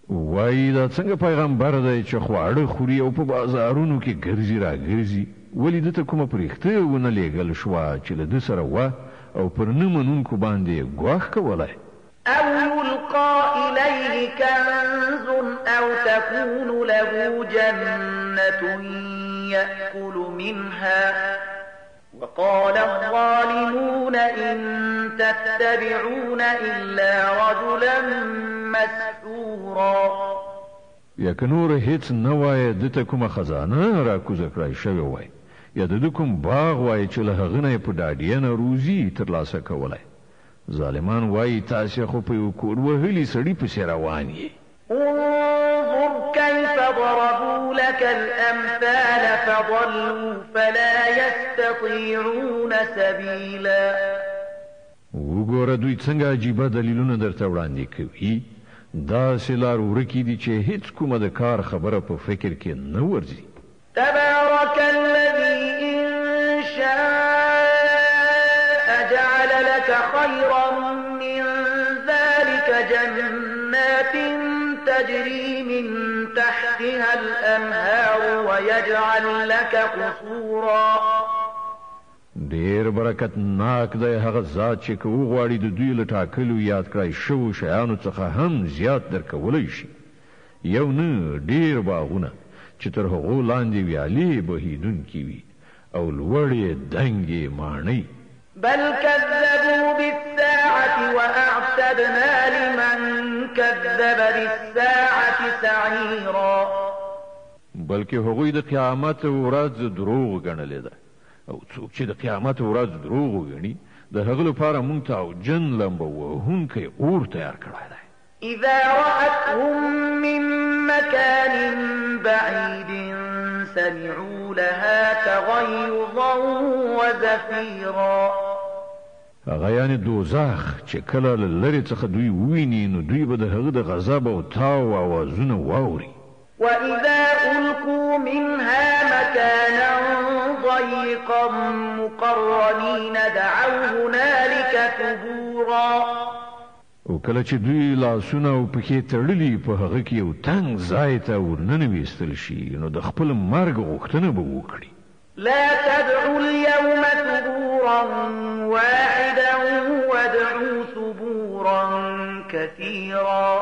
وای دا څنګه پیغمبر دی چې خواړه خوري او په بازارونو کې ګرځي را ګرځي، ولې دته کومه پرېښته ونه لېږل شوه چې له ده سره وه او پر نه منونکو باندې ګواښ کولی. أو يلقى إليه كنز أو تكون له جنة يأكل منها. وقال الظالمون إن تتبعون إلا رجلا مسحورا. یا که نور هیڅ نه وایه دته کومه خزانه را کوزه کړی شوې وای، یا د ده کوم باغ وایي چې له هغه نه یې په ډاډینه روزي ترلاسه کولی. ظالمان وایي تاسې خو په یو کور وهلي سړي پسې روان یې. انظر كيف ضربوا لك الأمثال فضلوا فلا يستطيعون سبيلا. وګوره دوی څنګه عجیبه دلیلونه درته وړاندې کوي، داسې لار ورکې دي چې هیڅ کومه د کار خبره په فکر کې نه ورځي. تبارك الذي إن شاء جعل لك خيرا من ذلك جنات تجري من تحتها الأنهار ويجعل لك قصورا. ډیر برکتناک دی هغه ذات چې که وغواړي د دوی له ټاکلو یاد کړای شوو شیانو څخه هم زیات درکولی شي. یو نه ډیر باغونه چې تر هغو لاندې ویالې بهیدونکي وي او لوړې دنګې ماڼۍ. بل كذبوا بالساعة وأعتدنا لمن كذب بالساعة سعيرا. بلکې هغوی د قیامت ورځ دروغ ګڼلې ده او څوک چې د قیامت ورځ دروغ وګڼي د هغه لپاره موږ تعجن لمبه وهونکی اور تیار کړی دی. إذا رأتهم من مكان بعيد سمعوا لها تغيظا وزفيرا. هغه یعنې دوزخ چې کله له لرې څخه دوی وویني نو دوی به د هغه د غضب او تاو اوازونه واوري. وإذا ألقوا منها مكانا ضيقا مقرنين دعوا هنالك ثبورا. او کله چې دوی لاسونه او پښې تړلي په هغه کې یو تنګ ځای ته ورننویستل شي نو د خپل مرګ غوښتنه به وکړي. لا تدعوا اليوم ثبورا واحدا وادعوا ثبورا كثيرا.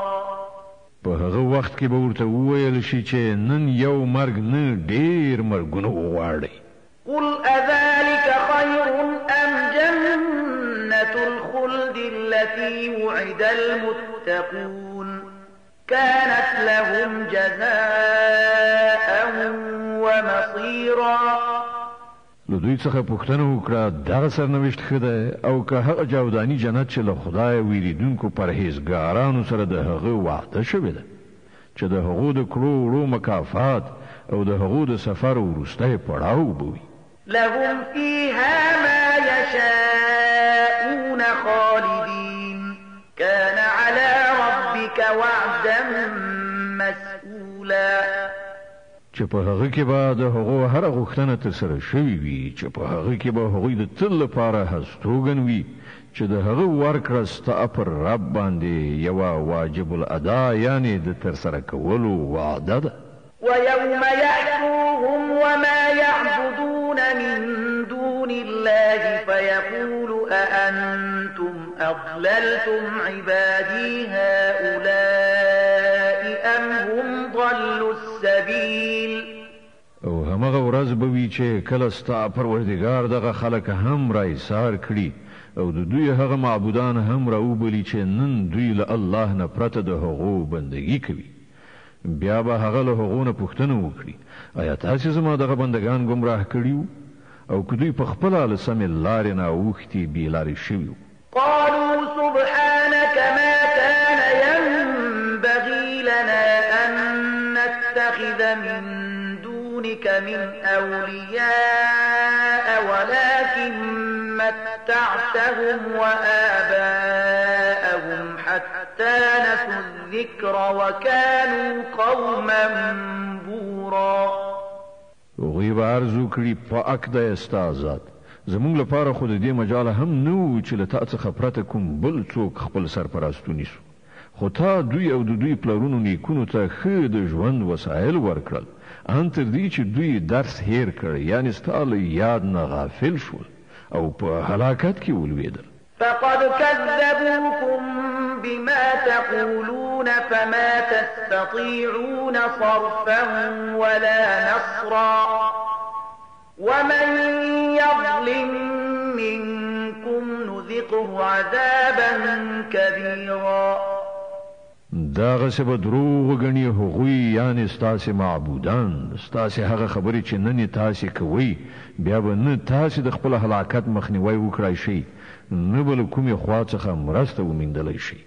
په هغه وخت کې به ورته وویل شي چې نن یو مرګ نه ډیر مرګونه وغواړئ. قل أذلك خير أم جنة الخلد التي وعد المتقون كانت لهم جزاء ومصيرا. له دوی څخه پوښتنه وکړه دغه سرنوشت ښه دی او که هغه جاوداني جنت چې له خدای ویریدونکو پرهیزګارانو سره د هغه وعده شوې ده چې د هغو د کړو وړو مکافات او د هغو د سفر وروستی پړاو به وي. لهم فيها ما يشاءون خالدين كان على ربك وعدا مسئولا. چې په هغه کې به د هغو هره غوښتنه ترسره شوې وي چې په هغه کې به هغوی د تل لپاره هستوګن وي چې د هغه ورکړه ستا پر رب باندې یوه واجب الادا یعنې د ترسره کولو وعده ده. ويوم يحشرهم وما يعبدون من دون الله فيقول أأنتم أضللتم عبادي هؤلاء أم هم ضلوا السبيل. او همغه ورځ به وي چې کله ستا پروردګار دغه خلک هم را ایثار کړي او د دوی هغه معبودان هم را وبلي چې نن دوی له الله نه پرته د هغو بندګي کوي. بیا به هغه له هغو نه پوښتنه وکړي آیا تاسې زما دغه بندګان ګمراه کړي او که دوی په خپله له سمې لارې نه اوښتي بې لارې شوي وو. قالوا سبحانك ما كان ينبغي لنا أن نتخذ من دونك من أولياء ولكن متعتهم وآباءهم حتى نسوا الذكر وكانوا قوما بورا. هغوی به عرض وکړي پاک دی ستا ذات زموږ لپاره خو د دې مجاله هم نه و چې له تا څخه پرته کوم بل څوک خپل سرپرست ونیسو خو تا دوی او د دوی پلرونو نیکونو ته ښه د ژوند وسایل ورکړل ان تر دې چې دوی درس هیر کړ یعنې ستا له یاد نه غافل شول او په هلاکت کې ولوېدل. فقد كذبوكم بما تقولون فما تستطيعون صرفا ولا نصرا ومن يظلم منكم نذقه عذابا كبيرا. داغه به دروغ غني هغوی یعنی ستاسې معبودان ستاسې هغه خبرې چې نن تاسې کوي بیا به نه تاسې د خپل هلاکت مخنیوي وکړای شي نه بل کومې خوا څخه مرسته وموندلی شي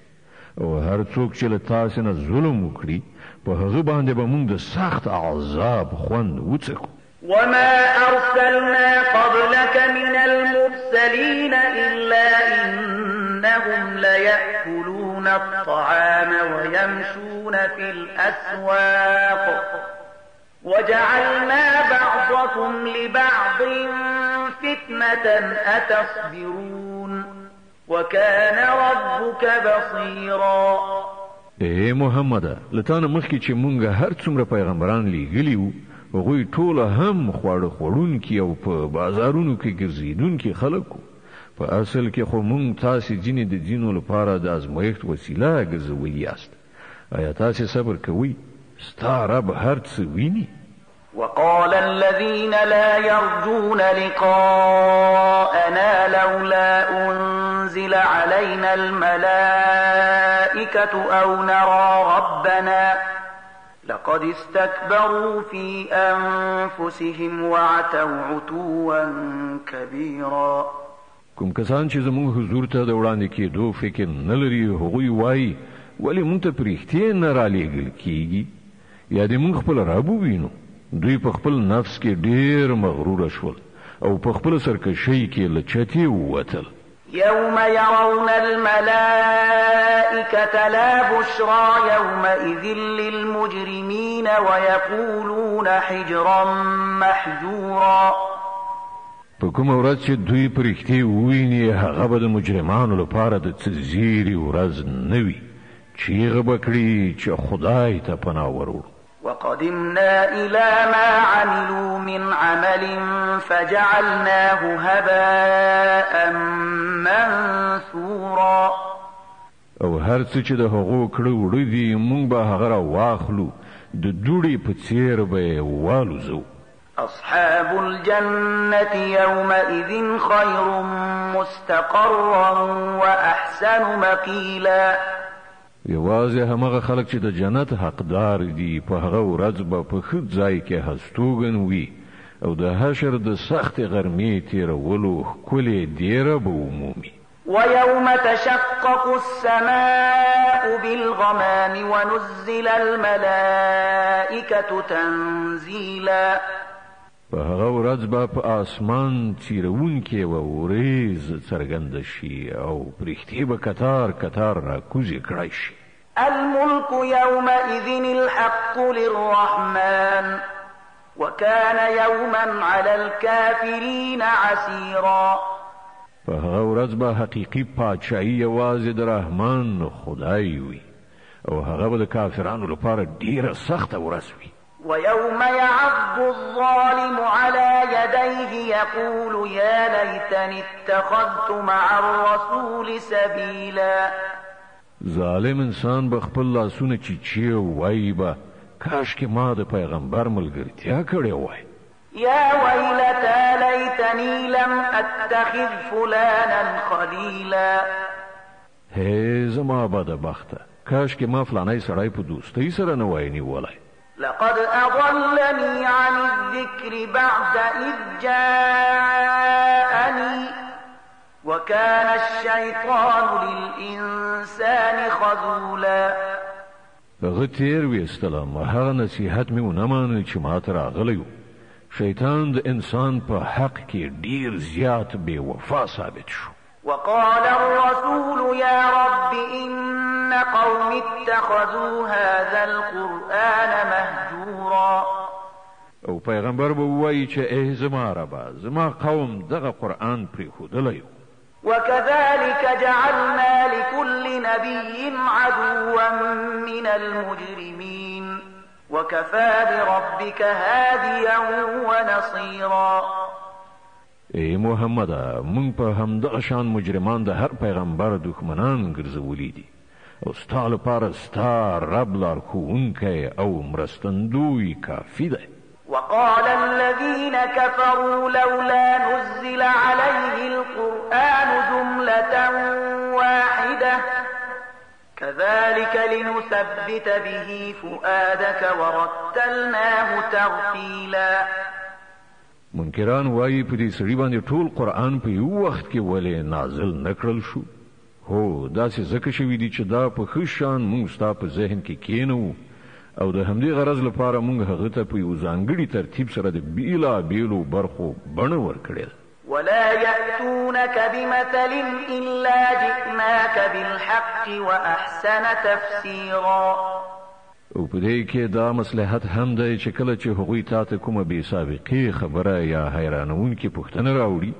او هر څوک چې له تاسې نه ظلم وکړي په هغه باندې به موږ د سخت عذاب خوند وڅکو. وما أرسلنا قبلك من المرسلين إلا إنهم ليأكلون الطعام ويمشون في الأسواق وجعلنا بعضكم لبعض فتنة أتصبرون وكان ربك بصيرا. اے محمد لتانه مخکې چې مونږ هر څومره پیغمبران لیږلي وو هغوی ټول هم خواړه خوړونکي او په بازارونو کې ګرځېدونکي خلک وو. په اصل کې خو موږ تاسې ځینې د ځینو لپاره د ازمایښت وسیله ګرځولي یاست. آیا تاسې صبر کوئ؟ ستا رب هر څه ویني. وقال الذين لا يرجون لقاءنا لولا أنزل علينا الملائكة أو نرى ربنا لقد استكبروا في أنفسهم وعتوا عتوا كبيرا. کوم کسان چې زموږ حضور ته د وړاندې کېدو فکر نه لري هغوی وایي ولې موږ ته پرېښتې نه رالیږل کېږي یا دې موږ خپل رب ووینو. دوی په خپل نفس کې ډېر مغروره شول او په خپل سرکشۍ کې له چتې ووتل. يوم يرون الملائكة لا بشرى يومئذ للمجرمين ويقولون حجرا محجورا. په کومه ورځ چې دوی پرښتې وویني هغه به د مجرمانو لپاره د څه زیري ورځ نه وي. چیغه به کړي چې خدای ته پناه وروړو. وقدمنا إلى ما عملوا من عمل فجعلناه هباء منثورا. او هر څه چې د هغو کړه وړه دي موږ به هغه را واخلو د دوړې په څیر به والوزو. أصحاب الجنة يومئذ خير مستقرا وأحسن مقيلا. یوازې همغه خلک چې د جنت حقدار دي په هغه ورځ به په ښه ځای کې هستوګن وي او د حشر د سختې غرمې تېرولو ښکلې دیره به ومومي. ويوم تشقق السماء بالغمام ونزل الملائكة تنزيلا. په هغه ورځ به په آسمان څیرونکې و وریځ څرګنده شي او پرښتې به کتار کتار راکوزې کړی شي. الملك يومئذ الحق للرحمن وكان يوما على الكافرين عسيرا. په هغه ورځ به حقیقي پاچاهي یوازې د رحمان خدای وي او هغه به د کافرانو لپاره ډیره سخته ورځ وي. ويوم يعض الظالم على يديه يقول يا ليتني اتخذت مع الرسول سبيلا. ظالم انسان به خپل لاسونه چیچي وایي به کاش کې ما د پیغمبر ملګرتیا کړې وای. يا ويلتى ليتني لم اتخذ فلانا خليلا. هی زما بدبخته کاش کې ما فلانی سړی په دوستۍ سره نه وای نیولی. لقد أضلني عن الذكر بعد إذ جاءني وكان الشيطان للإنسان خذولا. هغه تیر ویستلم هغه نصیحت مې ونه منل چې ما ته راغلی و. شیطان د انسان په حق کې ډیر زیات بې وفا ثابت شو. وقال الرسول يا رب إن قوم اتخذوا هذا القرآن مهجورا. او پیغمبر به وایي چې ای زما ربا زما قوم دغه قرآن پرېښودلی و. وكذلك جعلنا لكل نبي عدوا من المجرمين وكفى بربك هاديا ونصيرا. ای محمد مونږ په همدغه شان مجرمان د هر پیغمبر دښمنان ګرځولي دي او ستا لپاره ستا رب لارښوونکی او مرستندوی کافي دی. وقال الذين كفروا لولا نزل عليه القرآن جملة واحدة كذلك لنثبت به فؤادك ورتلناه ترتيلا. منکران وایي په دې سړي باندې ټول قرآن په یو وخت کې ولې نازل نکړل شو. هو داسې ځکه شوي دي چې دا په ښه شان موږ ستا په ذهن کې کېنوو او د همدې غرض لپاره موږ هغه ته په یو ځانګړي ترتیب سره د بېلابېلو برخو بڼه ورکړې ده. ولا يأتونك بمثل إلا جئناك بالحق وأحسن تفسيرا. او په دې کې دا مصلحت هم دی چې کله چې هغوی تا ته کومه بې سابقې خبره یا حیرانونکې پوښتنه راوړي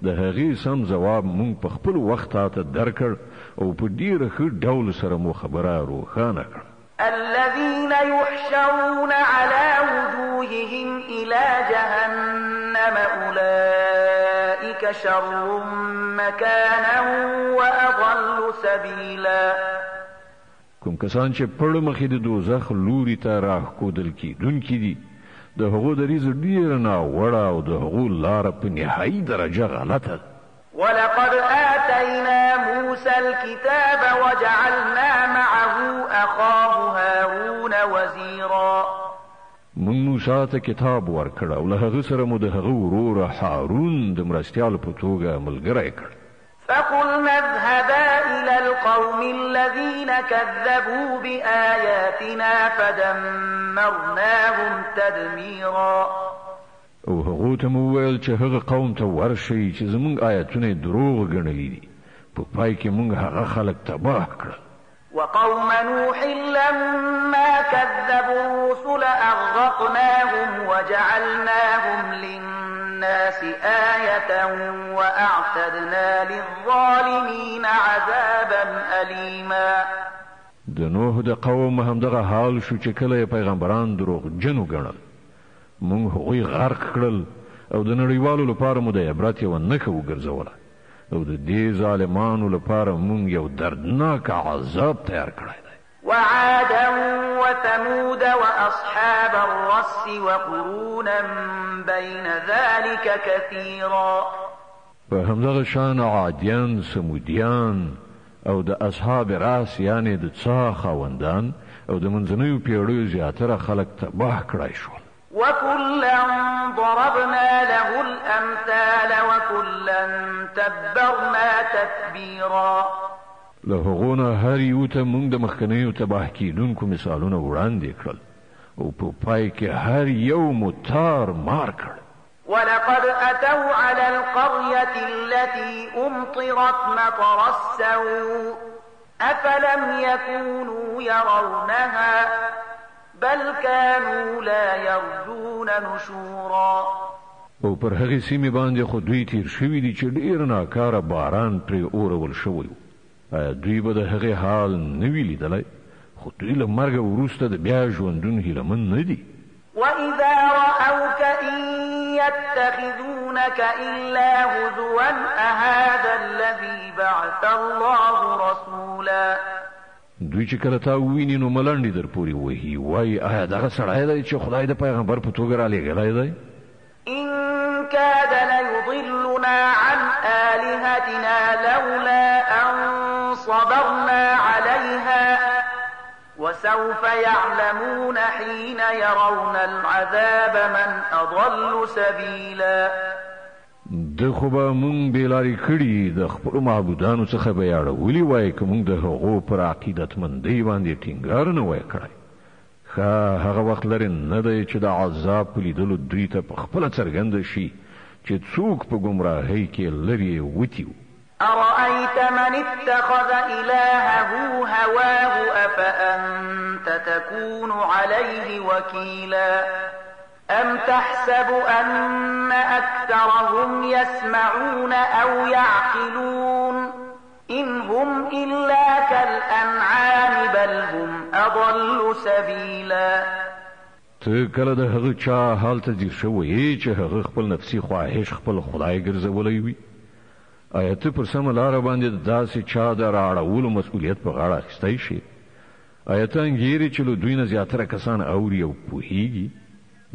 د هغې سم ځواب موږ په خپل وخت تا ته درکړ او په ډېره ښه ډول سره مو خبره روښانه کړه. الذين يحشرون على وجوههم إلى جهنم أولئك شر مكانا وأضل سبيلا. کوم کسان چې پړ مخې د دوزخ لوري ته راښکودل کیدونکي دي د هغو دریځ ډېره ناوړه او د هغو لاره په نهایي درجه غلطه. ولقد آتينا موسى الكتاب وجعلنا معه أخاه هارون وزيرا. من موسی ته کتاب ورکړ او له هغه سره مو د هغه ورور هارون د مرستیال په توګه ملګری کړ. فقلنا اذهبا إلى القوم الذين كذبوا بآياتنا فدمرناهم تدميرا. او هغه ته مو ویل چې هغه قوم ته ورشي چې زمونږ آیاتونه دروغ ګڼلې دي په پای کې مونږ هغه خلک تباه کړل. وقوم نوح لما كذبوا الرسل أغرقناهم وجعلناهم للناس آية وأعتدنا للظالمين عذابا أليما. د نوح د قوم هم دغه حال شو چې کله پیغمبران دروغ جنو ګڼل مونږ هغوی غرق کړل او د نړیوالو لپاره مو د عبرت یوه نښه وګرځوله او د دې ظالمانو لپاره مونږ یو دردناک عذاب تیار کړی دی. وعادا وثمود وأصحاب الرس وقرونا بين ذلك كثيرا. په همدغه شان عادیان، سمودیان او د اصحاب راس یعنی د څا خاوندان او د منځنیو پیړیو زیاتره خلک تباه کړای شول. وكلا ضربنا له الأمثال وكلا تبرنا تتبيرا. له هغونه هر یو ته موږ د مخکنیو تباه کیدونکو مثالونه وړاندې کړل او په پای کې هر یو متار مار کړ. ولقد أتوا على القرية التي أمطرت مطر السوء أفلم يكونوا يرونها بل كانوا لا يرجون نشورا. او پر هغه سیمه باندې خو دوی تیر شوی دي چې ډیر ناکاره باران پرې اورول شوی. آیا دوی به د هغه حال نه وی لیدلی؟ خو دوی له مرګ وروسته د بیا ژوندون هیلمن نه دي. وإذا رأوك إن يتخذونك إلا هزوا أهذا الذي بعث الله رسولا. دوی چې کله تا وویني نو ملنډې در پورې وهي وایي آیا دغه سړی دی چې خدای د پیغمبر په توګه رالیږلی دی؟ إن كاد ليضلنا عن آلهتنا لولا أن صبرنا عليها وسوف يعلمون حين يرون العذاب من أضل سبيلا. د خو به مونږ بېلارې کړي د خپلو معبودانو څخه به یې اړولي وای که مونږ د هغو پر عقیدتمندۍ باندې ټینګار نه وای کړی. ښه هغه وخت لرې نه دی چې د عذاب په لیدلو دوی ته په خپله څرګنده شي چې څوک په ګمراهۍ کې لرې وتي. أرأيت من اتخذ إلهه هواه أفأنت تكون عليه وكيلا أم تحسب أن أكثرهم يسمعون أو يعقلون إن هم إلا كالأنعام بل هم أضل سبيلا. ته کله د هغه چا حال ته ځیر شوی چې هغه خپل نفسي خواهش خپل خدای ګرځولی وي؟ آیا ته پر سمه لاره باندې د داسې چا د رااړولو مسؤلیت په غاړه اخیستی شي؟ آیا ته انګیرې چې له دوی نه زیاتره کسان اوري او پوهیږي؟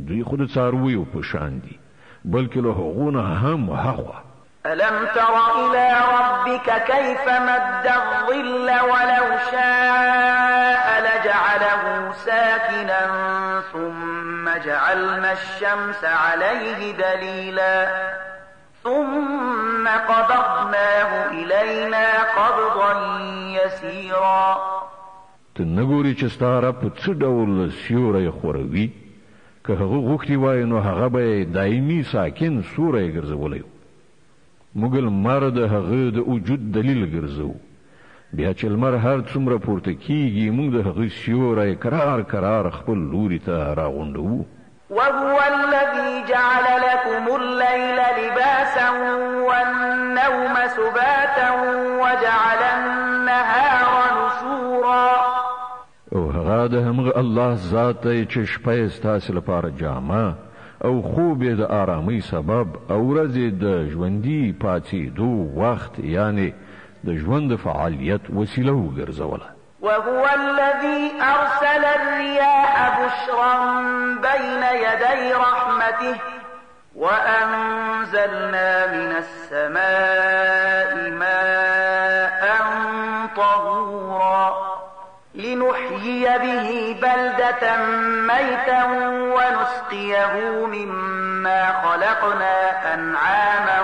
دوی خو د څارویو په شان دي بلکې له هغو نه هم هاخوا. ألم تر إلى ربك كيف مد الظل ولو شاء لجعله ساكنا ثم جعلنا الشمس عليه دليلا ثم قبضناه إلينا قبضا يسيرا. ته نه ګورې چې ستا رب په څه ډول سیوری خوروي؟ که هغه غوښتي وای نو هغه به دایمي ساکن سوری ګرځولی. موږ لمر د هغه د وجود دلیل ګرځو. بیا چې لمر هر څومره پورته کیږي موږ د هغه سیوری کرار کرار خپل لوري ته راغونډوو. وهو الذي جعل لكم الليل لباسا والنوم سباتا وجعل النهار نشورا. او هغه دا د همغه الله ذات دی چې شپه ستاسو لپاره جامه او خوب د آرامۍ سبب او ورځې د ژوندۍ پاتېدو وخت یعنی د ژوند فعالیت وسیله وګرځوله. وهو الذي أرسل الرياح بشرا بين يدي رحمته وأنزلنا من السماء ماء طهورا لنحيي به بلدة ميتا ونسقيه مما خلقنا أنعاما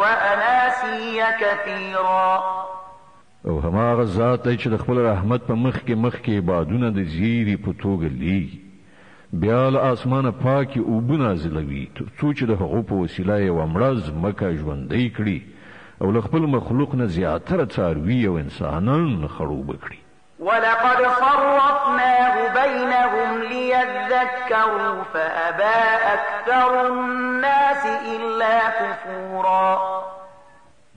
وأناسيا كثيرا. او هماغه ذات دی چې د خپل رحمت په مخ کې بادونه د زیری په توګه لیږي، بیا له اسمانه پاکي اوبه نازلوي تر څو چې د هغو په وسیله یوه مړه ځمکه ژوندۍ کړي او له خپل مخلوق نه زیاتره څاروي او انسانان خړوبه کړي. ولقد صرفناه بينهم ليذكروا فأبى أكثر الناس إلا كفورا.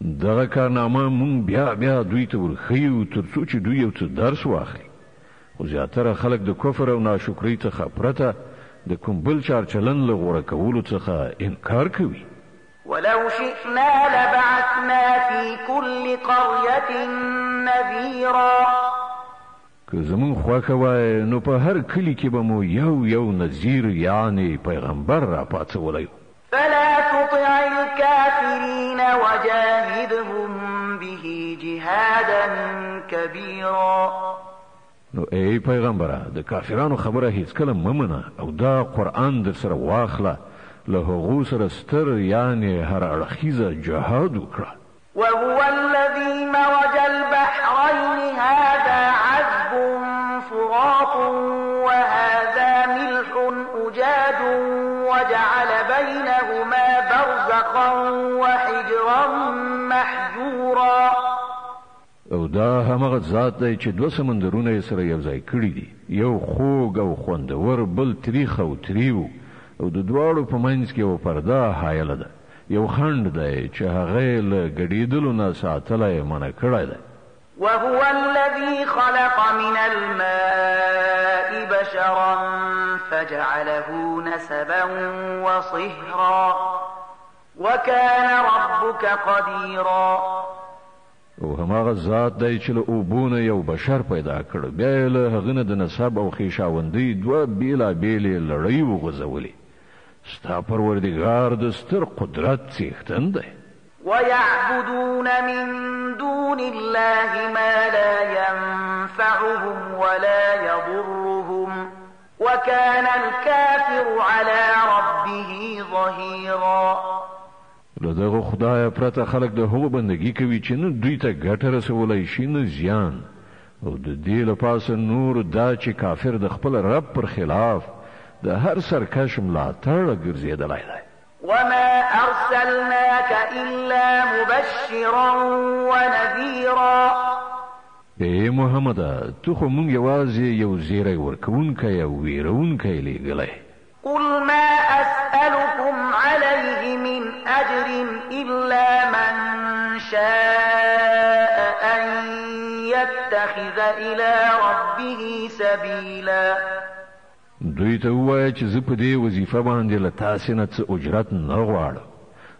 دغه کارنامه مونږ بیا دوی ته ورښیو تر څو چې دوی یو څه درس واخلي، خو زیاتره خلک د کفر او ناشکرۍ څخه پرته د کوم بل چارچلن له غوره کولو څخه انکار کوي. ولو شئنا لبعثنا في كل قرية نذيرا. که زمون خوښه وای نو په هر کلی کې به مو یو نذیر یعنی پیغمبر را پاڅولی. فلا تطع الكافرين وجاهدهم به جهادا كبيرا. نو ای پیغمبره د کافرانو خبره هیڅ کله ممنه او دا قرآن در سره واخله، له هغو سره ستر یعنی هر اړخیزه جهاد وکړه. وهو الذي مرج البحرين هذا عذب فرات وهذا ملح أجاج وجعل بينهما برزخا وحجرا محجورا. او دا همغه ذات دی چې دوه سمندرونه سره یو ځای کړي دي، یو خوږ او خوندور بل تریخ او تریو، او د دواړو په منځ کې یو پرده حایله ده، یو خنډ دی چې هغه له ګډېدلو نه ساتلی منع کړی دی. وهو الذي خلق من الماء بشرا فجعله نسبا وصهرا وكان ربك قديرا. او هماغه ذات دی چې له اوبو نه یو بشر پیدا کړ، بیا یې له هغه نه د نسب او خویشاوندۍ دوه بېلابېلې لړۍ وغځولې. ستا پروردګار د ستر قدرت څښتن دی. ويعبدون من دون الله ما لا ينفعهم ولا يضرهم وكان الكافر على ربه ظهيرا. له دغه خدای پرته خلک د هغو بندګي کوي چې نه دوی ته ګټه رسولی شي نه زیان، او د دې له پاسه نور دا چې کافر د خپل رب پر خلاف د هر سرکش ملاتړ ګرځېدلی دی. وما أرسلناك إلا مبشرا ونذيرا. ای محمد تو خو مونږ یوازې یو زیری ورکوونکی او ویرونکی لیږلی. قل ما أسألكم عليه من أجر إلا من شاء أن يتخذ إلى ربه سبيلا. دوی ته ووایه چې زه په دې وظیفه باندې له تاسې نه څه اجرت نه غواړم،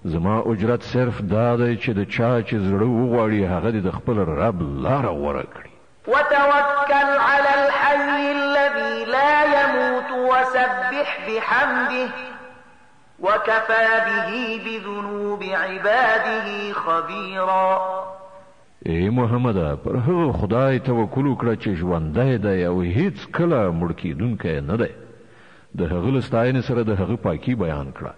زما اجرت صرف دا دی چې د چا چې زړه وغواړي هغه دې د خپل رب لاره غوره کړي. وتوكل على الحي الذي لا يموت وسبح بحمده وكفى به بذنوب عباده خبيرا. ای محمد پر هغه خدای توکل وکړه چې ژوندی دی او هیڅ کله مړ کیدونکی نه دی، د هغه له ستاینې سره د هغه پاکي بیان کړه،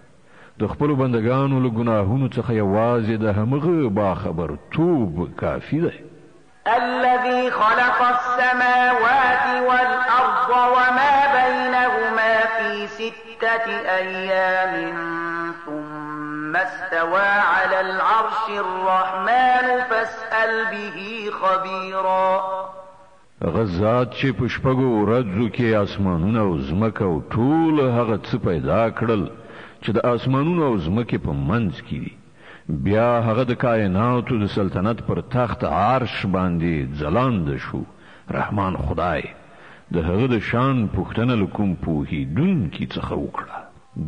د خپلو بندګانو له ګناهونو څخه یوازې د همغه باخبرتوب کافي دی. الذي خلق السماوات والأرض وما بينهما في 6 أيام ثم استوى على العرش الرحمن فاسأل به خبيرا. غزات چې په شپږو ورځو کې اسمانونه او ځمکه او ټول هغه څه پیدا کړل چې د اسمانونو او ځمکې په منځ کې دي، بیا هغه د کائناتو د سلطنت پر تخت عرش باندې ځلانده شو. رحمان خدای د هغه د شان پوښتنه لکوم پوهیدونکي څخه وکړه.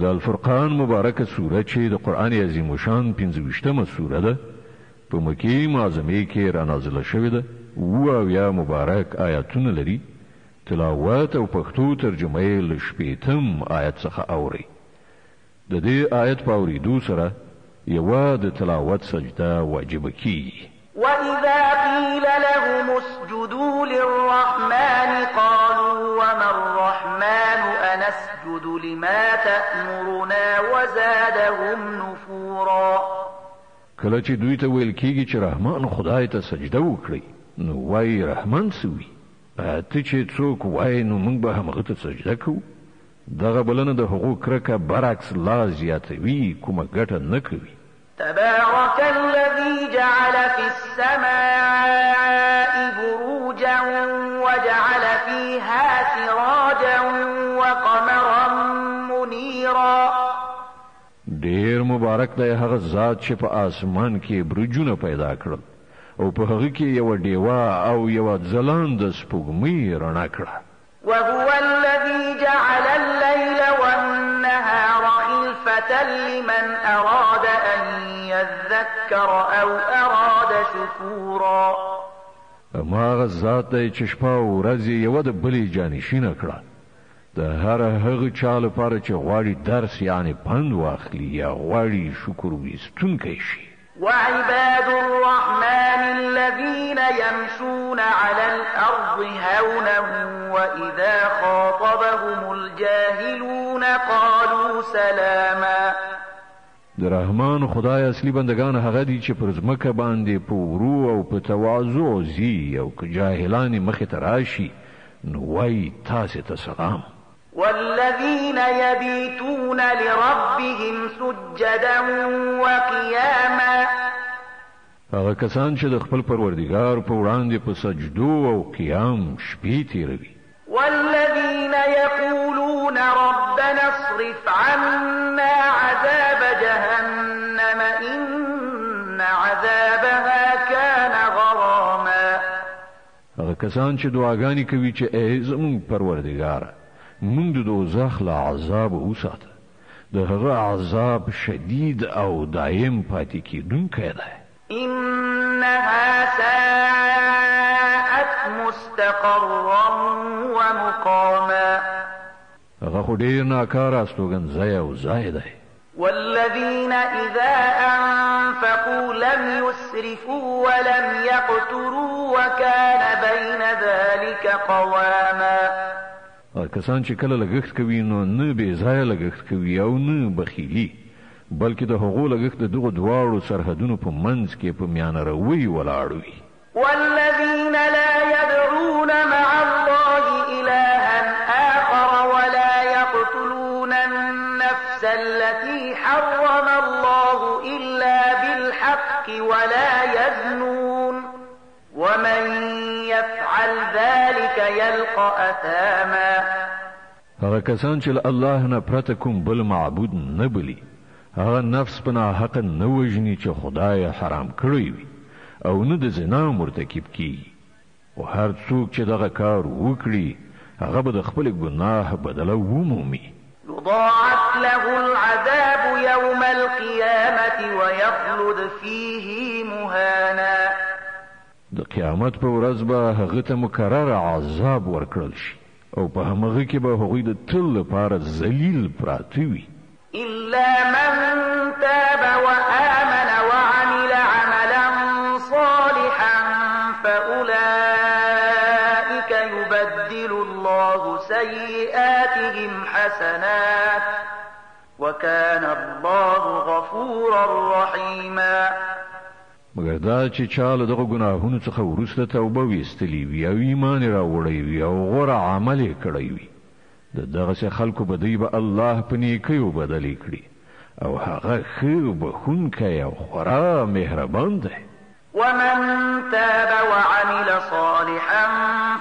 د الفرقان مبارکه سوره چې د قرآن عظیم شان 25مه سوره ده په مکې معظمه کې را نازله شوې ده. اویا مبارک آیاتونه لري. تلاوت او پښتو ترجمه یې له 8م آیت څخه اوري. د دې آیت په اورېدو سره یوه د تلاوت سجده واجب کیږي. وَإِذَا قِيلَ لَهُمُ اسْجُدُوا لِلرَّحْمَنِ قَالُوا وَمَا الرَّحْمَنُ أَنَسْجُدُ لِمَا تَأْمُرُنَا وَزَادَهُمْ نُفُورًا. کله چې دوی ته ویل کیږي چې رحمان خدای ته سجده وکړي نو وایي رحمان سوي. ته چې څوک وایي نو موږ به همغه ته سجده کوو. دغه بلنه د هغو کرکه برعکس لا زیاتوي، کومه ګټه نه کوي. تبارك الذي جعل في السماء بروجا وجعل فيها سراجا وقمرا منيرا. ډیر مبارک دی هغه ذات چې په آسمان کې برجونه پیدا کړل او په هغه کې یو ډیوه او یو ځلانده سپوږمۍ رڼا کړه. وهو الذي جعل الليل والنهار خلفة لمن أراد أن يذكر أو أراد شكورا. ما هغه ذات دی چې شپه او ورځ یو د بلې جانشینه کړه د هر هغه چا لپاره چې غواړي درس یعنی پند واخلي یا غواړي شکر ویستونکی شي. وعباد الرحمن الذين يمشون على الأرض هونا وإذا خاطبهم الجاهلون قالوا سلاما. د رحمان خدای اصلي بندگان هغه دي چې پر ځمکه باندې په ورو او په تواضع زی او که جاهلان مخې ته راشي نو وایي تاسې ته سلام. والذين يبيتون لربهم سجدا وقياما. هغه کسان چې د خپل پروردګار په وړاندې په سجدو او قیام شپې تیروي. والذين يقولون ربنا اصرف عنا عذاب جهنم إن عذابها كان غراما. هغه کسان چې دعاګانې کوي چې ای زموږ پروردګار موږ د دوزخ له عذاب وساته. د هغه عذاب شدید او دائم پاتې کیدونکی دی. إنها ساءت مستقرا ومقاما. هغه خو ډیر ناکاره استوګنځی او ځای دی. والذين إذا أنفقوا لم يسرفوا ولم يقتروا وكان بين ذلك قواما. کسان چې کله لګښت کوي نو نه بې ځایه لګښت کوي او نه بخیلي بلکې د هغو لګښت د دغو دواړو سرحدونو په منځ کې په میانه روی ولاړ وي. والذين لا يدعون مع الله إلها آخر ولا يقتلون النفس التي حرم الله إلا بالحق ولا يزنون ومن يفعل ذلك يلقى أثاما. هغه کسان چې الله نه پرته کوم بل معبود نه بلی هغه نفس په ناحقه نه وژني چې خدای حرام کړی وي او نه د زنا مرتکب کیږي او هر څوک چې دغه کار وکړي هغه به د خپل ګناه بدله ومومي. يضاعف له العذاب يوم القيامة ويخلد فيه مهانا. د قیامت په ورځ به هغه ته مکرر عذاب ورکړل شي او په هغه کې به هغوی د تل لپاره ذلیل پراته وي. إلا من تاب وآمن وعمل عملا صالحا فأولئك يبدل الله سيئاتهم حسنات وكان الله غفورا رحيما. مګر دا چې چاله دغه ګناهونو څخه وروسته توبه ویستلی وي او ایمان راوړی وي او غوره عمل یې کړی وي د دغسې خلکو بدی به الله په نیکیو بدلې کړي او هغه ښه بخښونکی او خورا مهربان دی. ومن تاب وعمل صالحا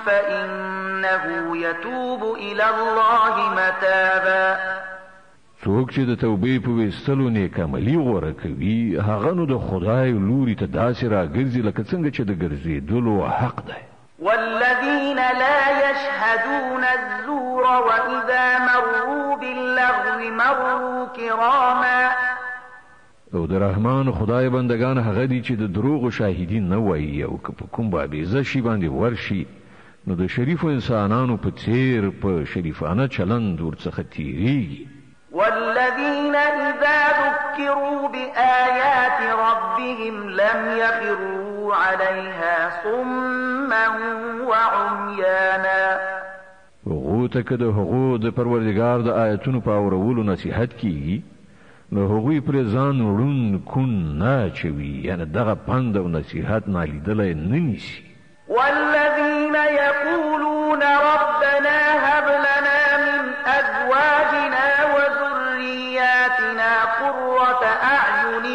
فإنه يتوب إلى الله متابا. څوک چې د توبې په ویستلو نیک عملي غوره کوي هغه نو د خدای لوري ته داسې راګرځي لکه څنګه چې د ګرځېدلو حق دی. والذين لا يشهدون الزور وإذا مروا باللغو مروا كراما. او د رحمان خدای بندگان هغه دي چې د دروغ شاهدین نه وایي او که په کوم بابیزه شي باندې ورشي نو د شریفو انسانانو په څیر په شریفانه چلند ورڅخه تیریږي. والذين إذا ذكروا بآيات ربهم لم يخروا عليها صما وعميانا. هغو ته که د هغو د پروردګار د آیتونو په اورولو نصیحت کیږي نو هغوی پرې ځان ړوند کون نه اچوي، یعنې دغه پند او نصیحت نالیدلی نه نیسي. والذين يقولون ربنا هب لنا من أزواجنا وذرياتنا قرة أعين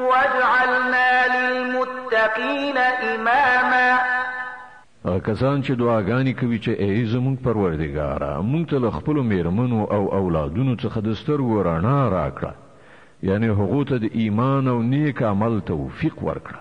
واجعلنا للمتقين إماما. کسان چې دعاګانې کوي چې ای زموږ پروردګاره موږ ته له خپلو میرمنو او اولادونو څخه د سترګو رڼا راکړه، یعنې هغو ته د ایمان او نیک عمل توفیق ورکړه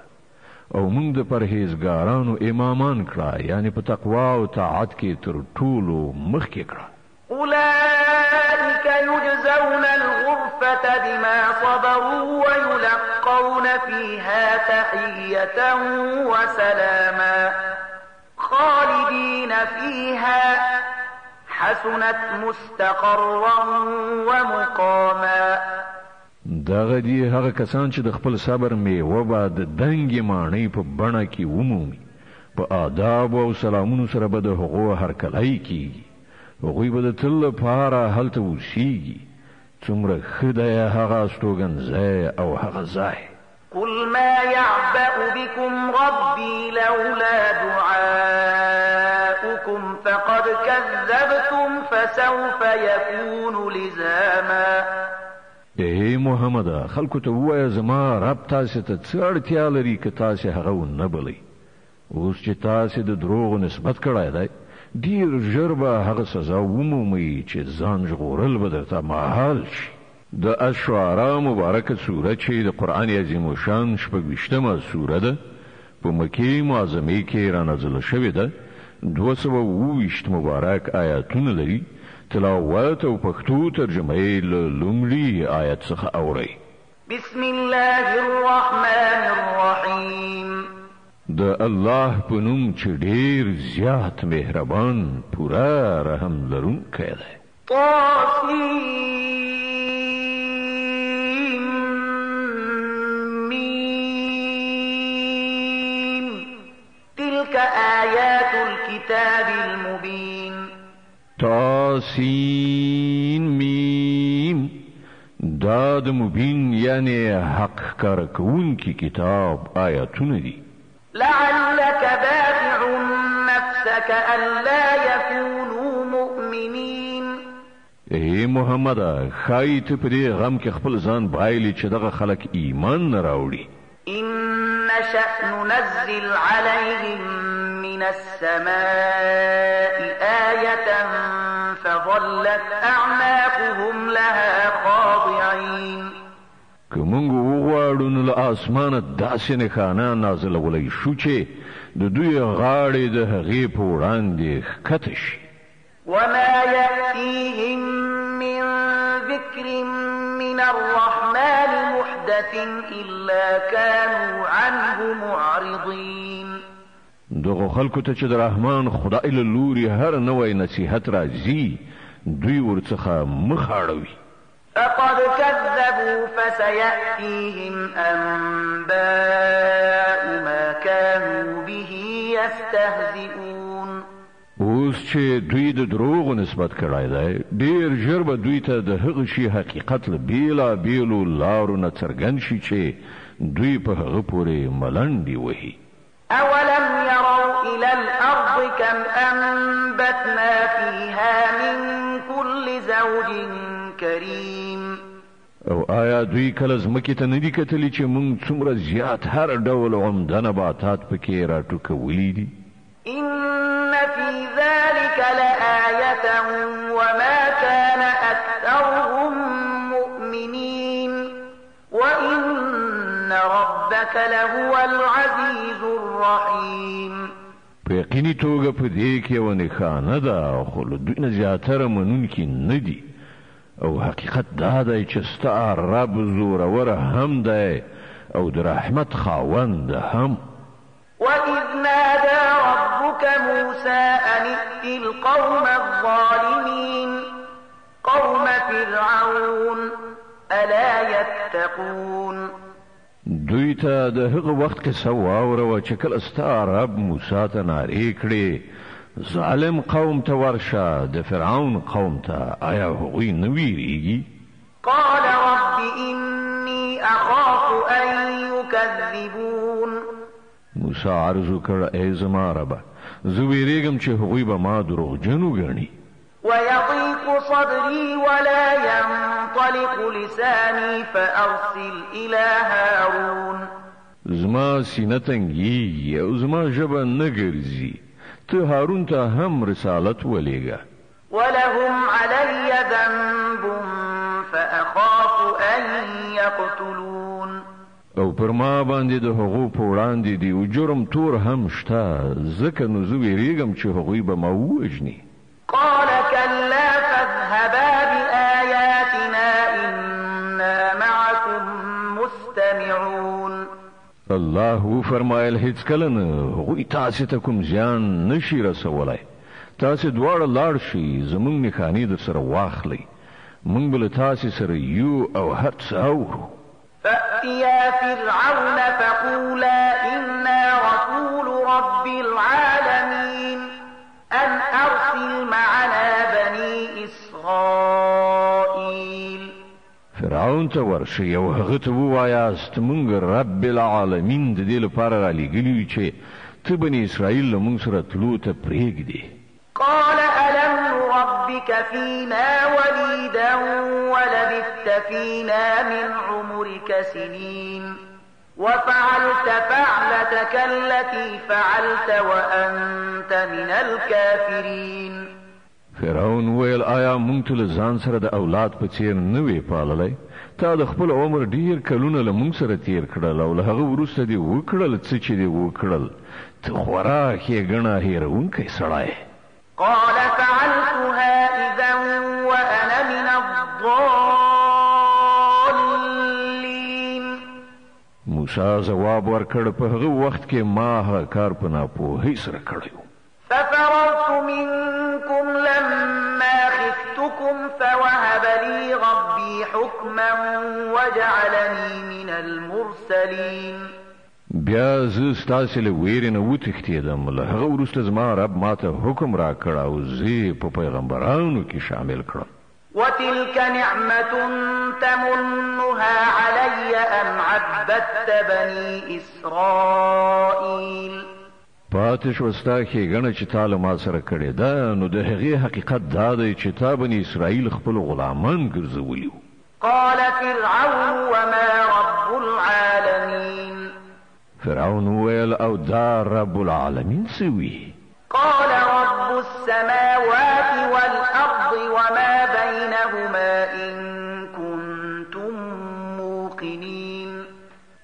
او موږ د پرهیزګارانو امامان کړه، یعنی په تقوا او طاعت کې تر ټولو مخکې کړه. أولئك يجزون الغرفة بما صبروا ويلقون فيها تحية وسلاما خالدين فيها حسنت مستقرا ومقاما. دغه دي هغه کسان چې د خپل صبر میوه به د دنګې ماڼۍ په بڼه کې ومومي، په آداب او سلامونو سره به د هغو هرکلی کیږي، هغوی به د تل لپاره هلته اوسیږي. څومره ښه دی هغه استوګنځی او هغه ځای. قل ما يعبأ بكم ربي لولا دعاؤكم فقد كذبتم فسوف يكون لزاما. ای محمد خلکو ته ووایه زما رب تاسې ته څه اړتیا لري که تاسې هغه ونه بلئ. اوس چې تاسې د دروغو نسبت کړی دی ډېر ژر به هغه سزا ومومئ چې ځان ژغورل به درته محال شي. د الشعراء مبارکه سوره چې د قرآن عظیم الشان 26مه سوره ده په مکې معظمې کې رانازله شوې ده، 220 مبارک آیاتونه لري. تلاوت او پښتو ترجمه یې له لومړي آیت څخه اورئ. بسم الله الرحمن الرحیم. د الله په نوم چې ډېر زیات مهربان پوره رحم لرونکی دی. تلك آيات الكتاب المبين. تاسین میم دا د مبین یعنی حق کار کوونکی کتاب آیاتونه دي. لعلك باخع نفسك ألا يكونوا مؤمنين. ای محمد خایت په دې غم کې خپل ځان بایلی چې دغه خلک ایمان نه راوړي. إن نشأ ننزل عليهم من السماء آية فظلت أعناقهم لها خاضعين. که موږ وغواړو نو له اسمانه داسې نښانه نازلولی شو چې د دوی غاړې د هغې په وړاندې ښکته شي. وما يأتيهم من ذكر من الرحمن محدث إلا كانوا عنه معرضين. دغه خلکو ته چې د رحمان خدای له لوري هر نوی نصیحت راځي دوی ورڅخه مخ اړوي. فقد كذبوا فسيأتيهم أنباء ما كانوا به يستهزئون. اوس چې دوی د دروغو نسبت کړی دی ډېر ژر به دوی ته د هغه شي حقیقت له بیلابیلو لارو نه څرګند شي چې دوی په هغه پورې ملنډې وهي. أولم يروا إلى الأرض كم أنبتنا فيها من كل زوج كريم. او آیا دوی کله ځمکې ته نه دي کتلي چې موږ څومره زیات هر ډول عمده نباتات پکې راټوکولي دي؟ إن في ذلك لآية وما كان أكثرهم مؤمنين وإن ربك لهو العزيز الرحيم. په یقیني توګه په دې کې یوه نښانه ده خو له دوی نه زیاتره منونکي نه دي او حقیقت دا دی چې ستا رب زوروره هم دی او د رحمت خاوند هم. وَإِذْ نَادَى رَبُّكَ مُوسَىٰ أَنِ ائْتِ الْقَوْمَ الظَّالِمِينَ قَوْمَ فِرْعَوْنَ أَلَا يَتَّقُونَ. دوی ته د هغه وخت قصه واوروه چې کله ستا رب موسی ته نارې کړې ظالم قوم ته ورشه د فرعون قوم ته آیا هغوی نه ویریږي؟ قال رب إني أخاف أن يكذبون. موسی عرض وکړ ای زما ربه زه ویریږم چې هغوی به ما دروغجن وګڼي. ويضيق صدري ولا ينطلق لساني فأرسل إلى هارون. زما سینه تنګیږي او زما ژبه نه ګرځي ته هارون ته هم رسالت ولېږه. ولهم علي ذنب فأخاف أن يقتلون. او پر ما باندې د هغو په وړاندې دی او جرم تور هم شته ځکه نو زه ویریږم چې هغوی به ما ووژني. قال كلا فاذهبا بآياتنا إنا معكم مستمعون. الله فرمایل هیڅ کله نه هغوی تاسې ته کوم زیان نشي رسولی تاسې دواړه لاړ شئ زموږ نښانې در سره واخلئ موږ به له تاسې سره یو او هر څه اورو. فأتيا فرعون فقولا إنا رسول رب العالمين أن أرسل معنا بني إسرائيل. فرعون ته ورشئ او هغه ته ووایاست موږ رب العالمین د دې لپاره رالیږلي یو چې ته بني اسرائیل له موږ سره تلو ته پرېږدې. قال ألم نربك فينا وليدا ولبثت فينا من عمرك سنين وفعلت فعلتك التي فعلت وأنت من الكافرين. فرعون ویل آیا مونږ ته له ځان سره د اولاد په څیر نه وې پاللی تا د خپل عمر ډیر کلونه له مونږ سره تیر کړل او له هغه وروسته دې وکړل څه چې دې وکړل ته خورا ښېګڼه هېروونکی سړی. قال فعلتها إذا وأنا من الضالين. موسی ځواب ورکړ په هغه وخت کې ما هغه کار په ناپوهۍ سره کړی و. ففررت منكم لما خفتكم فوهب لي ربي حكما وجعلني من المرسلين. بیا زه ستاسې له ویرې نه وتښتېدم له هغه وروسته زما رب ماته حکم راکړ او زه په پیغمبرانو کې شامل کړم. وتلك نعمة تمنها علي أم عبدت بني إسرائيل. پاتې شوه ستا ښېګڼه چې تا له ما سره کړې ده نو د هغې حقیقت دا دی چې تا بني اسرائیل خپل غلامان ګرځولي وو. قال فرعون وما رب العالمين. فرعون وویل او دا رب العالمین څه وي؟ قال رب السماوات والأرض وما بينهما إن كنتم موقنين.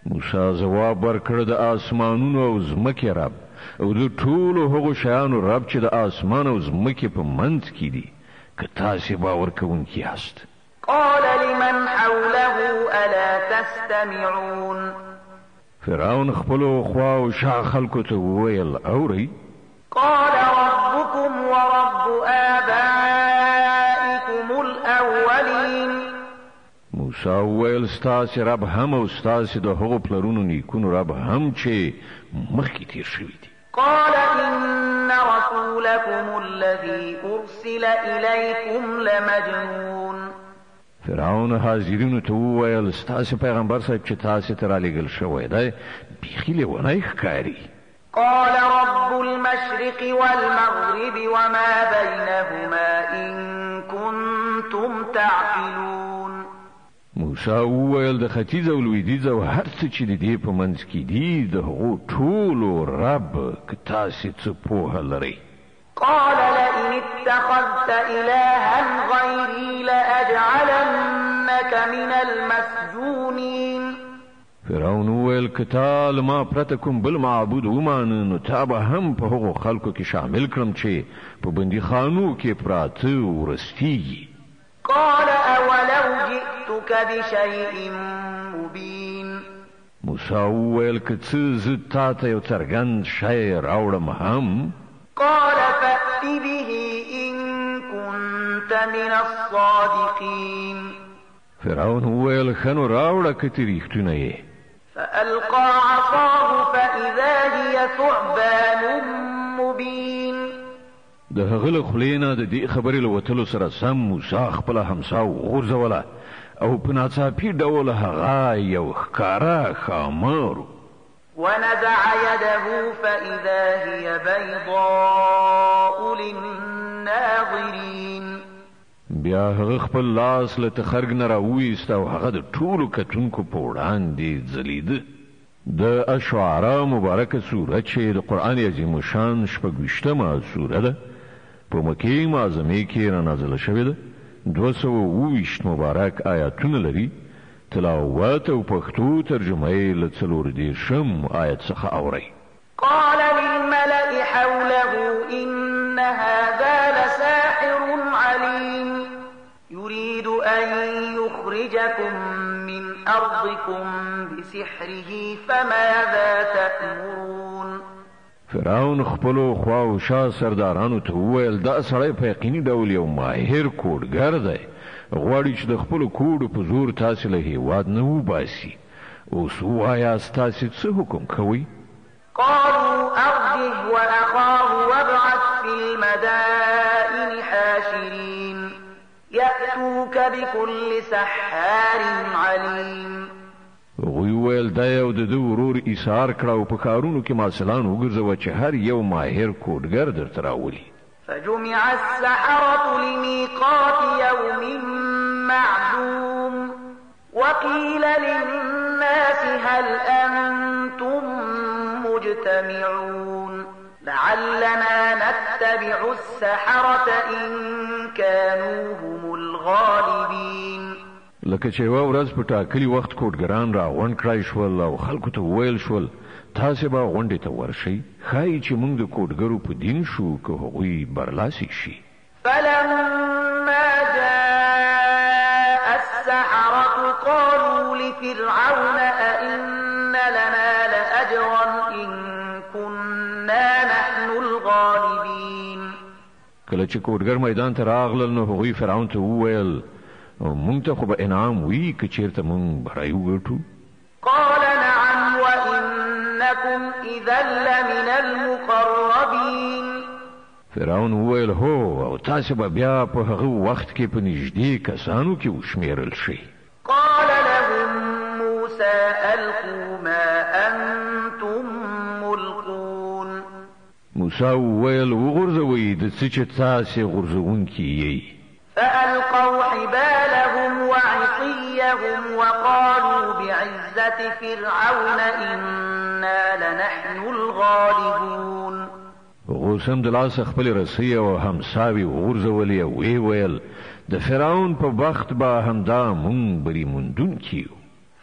موسی ځواب ورکړ د آسمانونو او ځمکې رب او د ټولو هغو شیانو رب چې د آسمان او ځمکې په منځ کې دي که تاسې باور کوونکي یاست. قال لمن حوله ألا تستمعون. فرعون خپلو خوا او شا خلکو ته وویل اورئ. قال ربكم ورب آبائكم الأولين. موسی وویل ستاسې رب هم او ستاسې د هغو پلرونو نیکونو رب هم چې مخکې تیر شوي دي. قال إن رسولكم الذي أرسل إليكم لمجنون. فرعون حاضرینو ته وویل ستاسې پیغمبر صاحب چې تاسې ته رالیږل شوی دی بیخي لیونی ښکاري. قال رب المشرق والمغرب وما بينهما إن كنتم تعقلون. موسی وویل د ختیځ او لویدیځ او هر څه چې د دې په منځ کې دي د هغو ټولو رب که تاسې څه پوهه لرئ. قال لئن اتخذت إلها غيري لأجعلنك من المسجونين. فرعون وویل که تا له ما پرته کوم بل معبود ومانه نو تا به هم په هغو خلکو کې شامل کړم چې په بندیخانو کې پراته ورستیږي. قال اولو جئتك بشيء مبين. موسی وویل که څه زه تا ته یو څرګند شی راوړم هم. قال فأت به إن كنت من الصادقين. فرعون وویل ښه نو راوړه که ته رښتونه یې. فألقى عصاه فإذا هي ثعبان مبين. د هغه له خولې نه د دې خبرې له وتلو سره سم موسی خپله همسا وغورځوله او په ناڅاپي ډول هغه یو ښکاره ښامار ونزع يده فإذا هي بيضاء للناظرين. بیا هغه خپل لاس له تخرګ نه راوویست او هغه د ټولو کتونکو په وړاندې ځلیده. د اشعرا مبارکه سوره چې د قرآن عظیم شان 26مه سوره ده په مکې معظمې کې را نازله شوې ده. 228 مبارک آیاتونه لري. تلاوت او پښتو ترجمه یې له 40 آیت څخه اورئ. قال للملأ حوله إن هذا لساحر عليم يريد أن يخرجكم من أرضكم بسحره فماذا تأمرون. فرعون خپلو خوا او شا سردارانو ته وویل دا سړی په یقیني ډول یو ماهر کوډګر دی، غواړي چې د خپلو کوډو په زور تاسې له هېواد نه وباسي. اوس ووایاست تاسې څه حکم کوئ؟ قالوا أرجه وأخاه وابعث في المدائن حاشرين يأتوك بكل سحار عليم. هغوی وویل دا یو د ده ورور ایثار کړه او په کارونو کې ماسلان وګرځوه چې هر یو ماهر کوډګر درته راولي. فجمع السحرة لميقات يوم معلوم وقيل للناس هل أنتم مجتمعون لعلنا نتبع السحرة إن كانوا هم الغالبين. لکه چې یوه ورځ په ټاکلي وخت کوډګران را غونډ کړای شول او خلکو ته وویل شول تاسې به غونډې ته ورشئ، ښایي چې موږ د کوډګرو په دین شو که هغوی برلاسي شي. فلما جاء السحرة قالوا لفرعون أئن لنا لأجرا إن كنا نحن الغالبين. کله چې کوډګر میدان ته راغلل نو هغوی فرعون ته وویل مونږ ته خو به انعام وي که چېرته مونږ بری وګټو. قال نعم وإنكم إذا لمن المقربين. فرعون وویل هو او تاسې به بیا په هغه وخت کې په نږدې کسانو کې وشمېرل شئ. قال لهم موسى ألقوا ما أنتم ملقون. موسی وویل وغورځوئ د څه چې تاسې غورځوونکي یئ. فألقوا حبالهم وعصيهم وقالوا بعزة فرعون إنا لنحن الغالبون. غوسم د لاسه خپل رسۍ او همساوي وغورځولې او ویې ویل د فرعون په بخت به همدا مونږ بری موندونکي یو.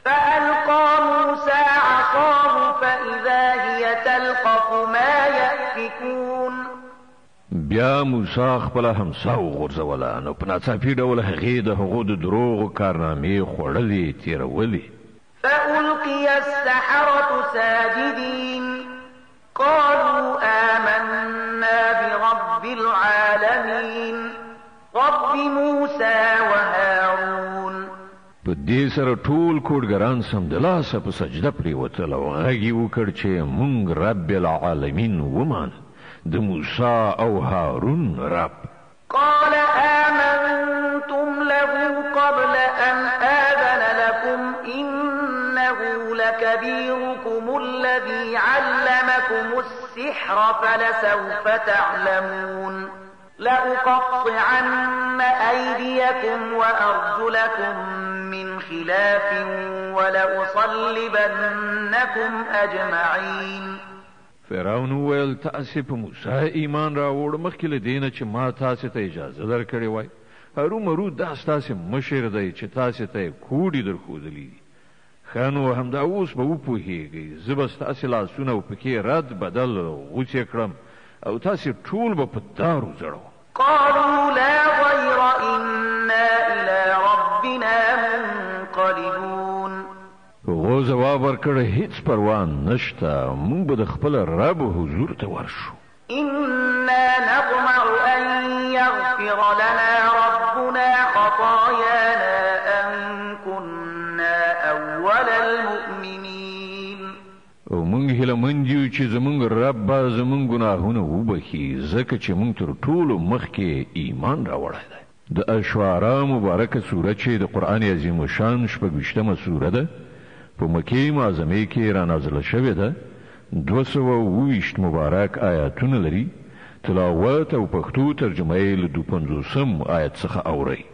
فألقى موسى عصاه فإذا هي تلقف ما يأفكون. بیا موسی خپله همسا وغورځوله نو په ناڅاپي ډول هغې د هغو د دروغو کارنامې خوړلې تېرولې. فألقي السحرة ساجدين قالوا آمنا برب العالمين رب موسى وهارون. په دې سره ټول کوډګران سمدلاسه په سجده پرېوتل او غږ یې وکړ چې مونږ رب العالمین ومان د موسی او هارون رب. قال آمنتم له قبل أن آذن لكم إنه لكبيركم الذي علمكم السحر فلسوف تعلمون لأقطعن أيديكم وأرجلكم من خلاف ولأصلبنكم أجمعين. فرعون وویل تاسې په موسی ایمان راوړ مخکې له دې نه چې ما تاسې ته اجازه درکړې وای. هرومرو دا ستاسې مشر دی چې تاسې ته یې کوډې درښودلي دي. خانو همدا اوس به وپوهیږئ زه به ستاسې لاسونه او پښې رد بدل غوڅې کړم او تاسې ټول به په دارو زړوم. قالوا لا ضير إنا إلى ربنا منقلبون. هغو ځواب ورکړ هیڅ پروا نشته موږ به د خپل رب حضور ته ورشو. إنا نطمع أن يغفر لنا ربنا خطايانا أن كنا أول المؤمنين. او موږ هیله مند یو چې زموږ رب به زموږ ګناهونه وبخي ځکه چې موږ تر ټولو مخکې ایمان راوړی دی. د اشعراء مبارکه سوره چې د قرآن عظیم شان 26مه سوره ده په مکې معظمې کې را نازله شوې ده. 220 مبارک آیاتونه لري. تلاوت او پښتو ترجمه یې له 250 آیت څخه اورئ.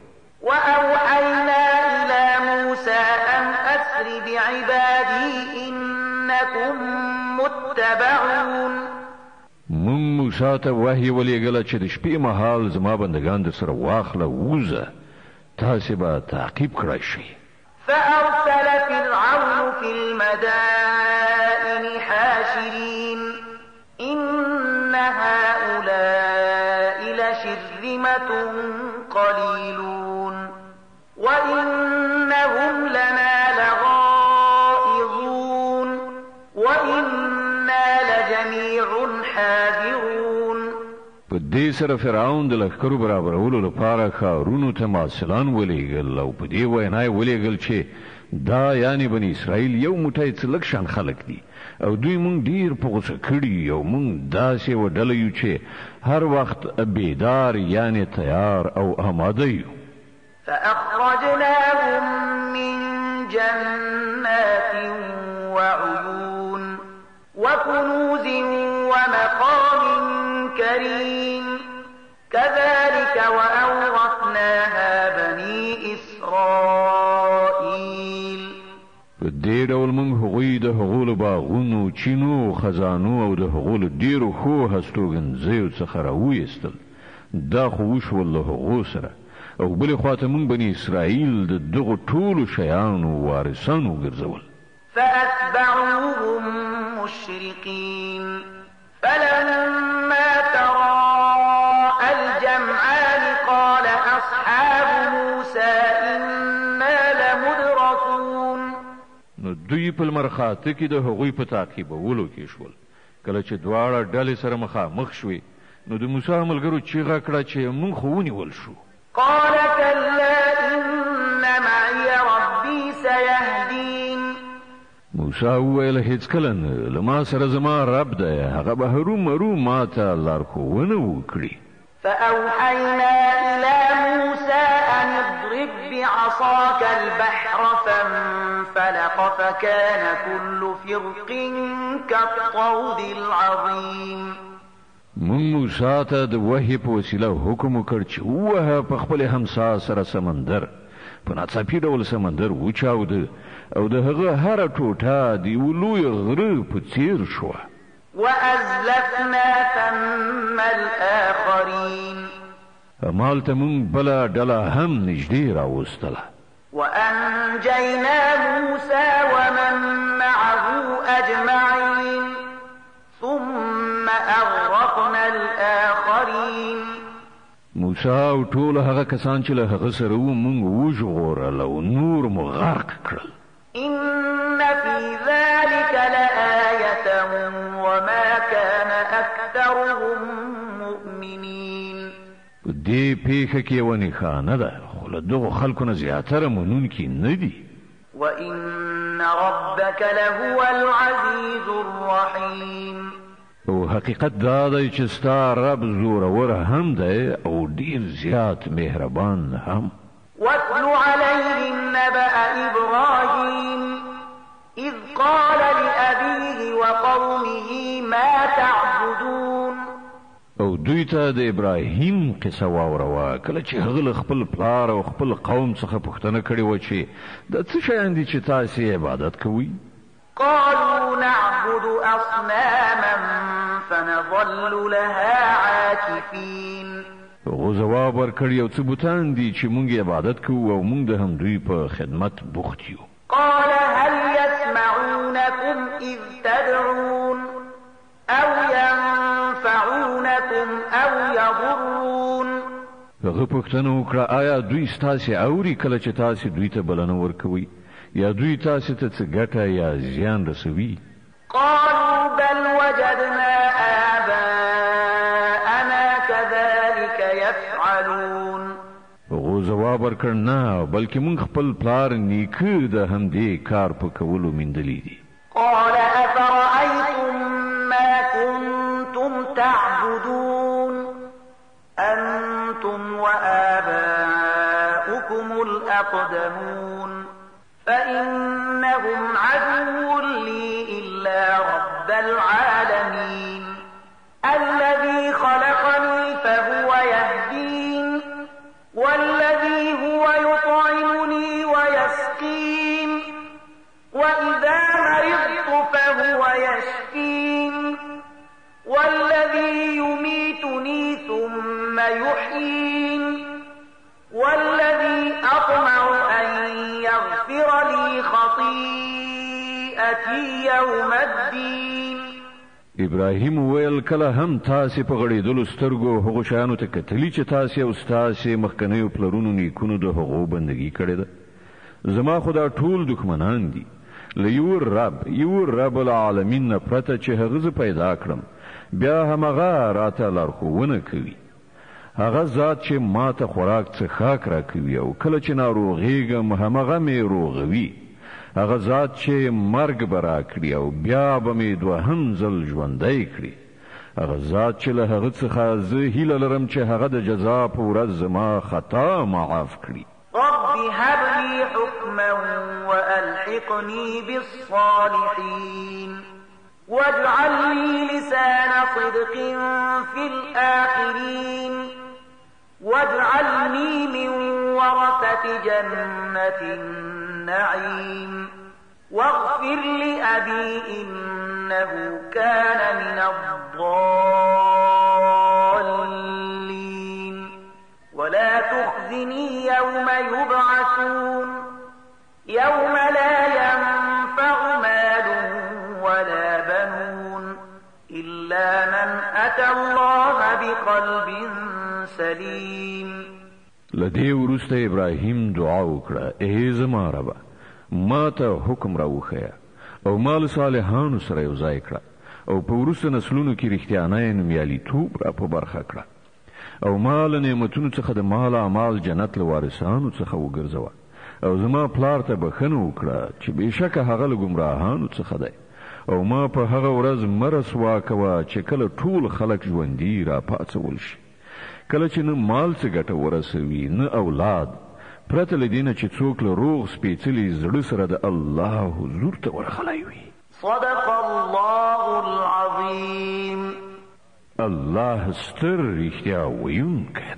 وأوحينا إلى موسى أن أسر بعبادي إنكم متبعون. من موسی ته وحی ولېږله چې د شپې مهال زما بندگان در سره واخله ووځه تاسې به تعقیب کړی شئ. فأرسل فرعون في المدائن حاشرين إن هؤلاء لشرذمة قليلون وإنهم لنا لغائظون وإنا لجميع حاذرون. په دې سره فرعون د لښکرو برابرولو لپاره ښارونو ته مارسلان ولېږل او په دې وینا یې ولېږل چې دا یعنی بني اسرائیل یو موټی څه لږ شان خلک دي او دوی مونږ ډیر په غوسه کړي او مونږ داسې وډله یو چې هر وخت بیدار یعنی تیار او آماده یو. فأخرجناهم من جنات وعيون وكنوز ومقام كريم كذلك وأورثناها بني إسرائيل. په دې ډول موږ هغوی د هغو له باغونو چینو خزانو او د هغو له ډیرو ښو هستوګنځیو څخه راویستل. دا خو وشول له هغو سره او بلې خواته موږ بني اسرائیل د دغو ټولو شیانو وارثان وګرځول. فأتبعوهم مشرقين فلما تراءى الجمعان قال أصحاب موسى إنا لمدركون. نو دوی په لمرخاته کې د هغوی په تعقیبولو کې شول. کله چې دواړه ډلې سره مخامخ شوې نو د موسی ملګرو چیغه کړه چې موږ خو ونیول شو. قال كلا إن معي ربي سيهدين. موسی وویل هیڅ کله نه له ما سره زما رب دی هغه به هرومرو ما ته لارښوونه وکړي. فأوحينا إلى موسى أن اضرب بعصاك البحر فانفلق فكان كل فرق كالطود العظيم. مون موسی ته د وحی په وسیله حکم وکړ چې ووهه په خپل همسا سره سمندر. په ناڅاپي ډول سمندر وچاوده او د هغه هره ټوټه د یو لوی غره په څیر شوه. وأزلفنا ثم الآخرين. همالته مونږ بله ډله هم نږدې راوستله. وأنجينا موسى ومن معه أجمعين ثم أغرقنا الآخرين. موسی او ټول هغه کسان چې له هغه سره وو مونږ وژغورل او نور مو غرق کړل. إن في ذلك لآية وما كان أكثرهم مؤمنين. په دې پیښه کې یوه نښانه ده خو له دغو خلکو نه زیاتره منونکي نه دي. وإن ربك لهو العزيز الرحيم. او حقیقت دا دی چې ستا رب زورور هم دی او ډیر زیات مهربان هم. واتل عليهم نبأ إبراهيم إذ قال لأبيه وقومه ما تعبدون. او دوی ته د ابراهیم قصه واوروه کله چې هغه له خپل پلار او خپل قوم څخه پوښتنه کړې وه چې د څه شیان دي چې تاسې عبادت کوئ. قالوا نعبد أصناما فنظل لها عاكفين. هغو ځواب ورکړ یو څه بوتان دي چې مونږ عبادت کوو او مونږ د همدوی په خدمت بوخت یو. قال هل إذ تدعون أو ينفعونكم أو يضرون. هغه پوښتنه وکړه آیا دوی ستاسې اوري کله چې تاسې دوی ته بلنه ورکوي یا دوی تاسې ته څه ګټه یا زیان رسوي؟ قالوا بل وجدنا آباءنا كذلك يفعلون. هغو ځواب ورکړ نه بلکې موږ خپل پلار نیکه د همدې کار په کولو میندلي دي. قال أفرأيتم ما كنتم تعبدون أنتم وآباؤكم الأقدمون فإنهم عدو لي إلا رب العالمين الذي خلقني فهو يهدين والذي هو يطعمني ويسقين وإذا مرضت فهو يشفين والذي يميتني ثم يحيين والذي أطمع أن يغفر لي خطيئتي يوم الدين. ابراهیم ویل کله هم تاسې په غړېدلو سترګو هغو شیانو ته کتلي چې تاسې او ستاسې مخکنیو پلرونو نیکونو د هغو بندګي کړې ده. زما خو دا ټول دښمنان دي له یو رب العالمین نه پرته چې هغه زه پیدا کړم بیا همغه راته لارښوونه کوي. هغه ذات چې ما ته خوراک څښاک راکوي او کله چې ناروغېږم همغه مې روغوي. هغه ذات چې مرګ به راکړي او بیا به مې دوهم ځل ژوندی کړي. هغه ذات چې له هغه څخه زه هیله لرم چې هغه د جزا په ورځ زما خطا معاف کړي. رب هب لي حكما وألحقني بالصالحين واجعل لي لسان صدق في الآخرين واجعلني من ورثة جنة النعيم واغفر لأبي إنه كان من الضالين ولا تخزني يوم يبعثون يوم لا ينفع مال ولا بنون إلا من أتى الله بقلب سليم. لدې وروسته ابراهیم دعا وکړه ای زما ربه ما ته حکم راوښیه او مال صالحانو سره یو ځای کړه او په وروسته نسلونو کې رښتیانی نومیالیتوب را په برخه کړه او مال نعمتونو څخه د مال اعمال جنت له وارثانو څخه وګرځوه او زما پلار ته بخښنه وکړه چې بېشکه هغه له ګمراهانو څخه دی او ما په هغه ورځ مه رسوا کوه چې کله ټول خلک ژوندي را پاڅول شي کله چې نه مال څه ګټه ورسوي نه اولاد پرته له دې نه چې څوک له روغ سپېڅلي زړه سره د الله حضور ته ورغلی وي. صدق الله العظيم. الله ستر رښتیا ویونکی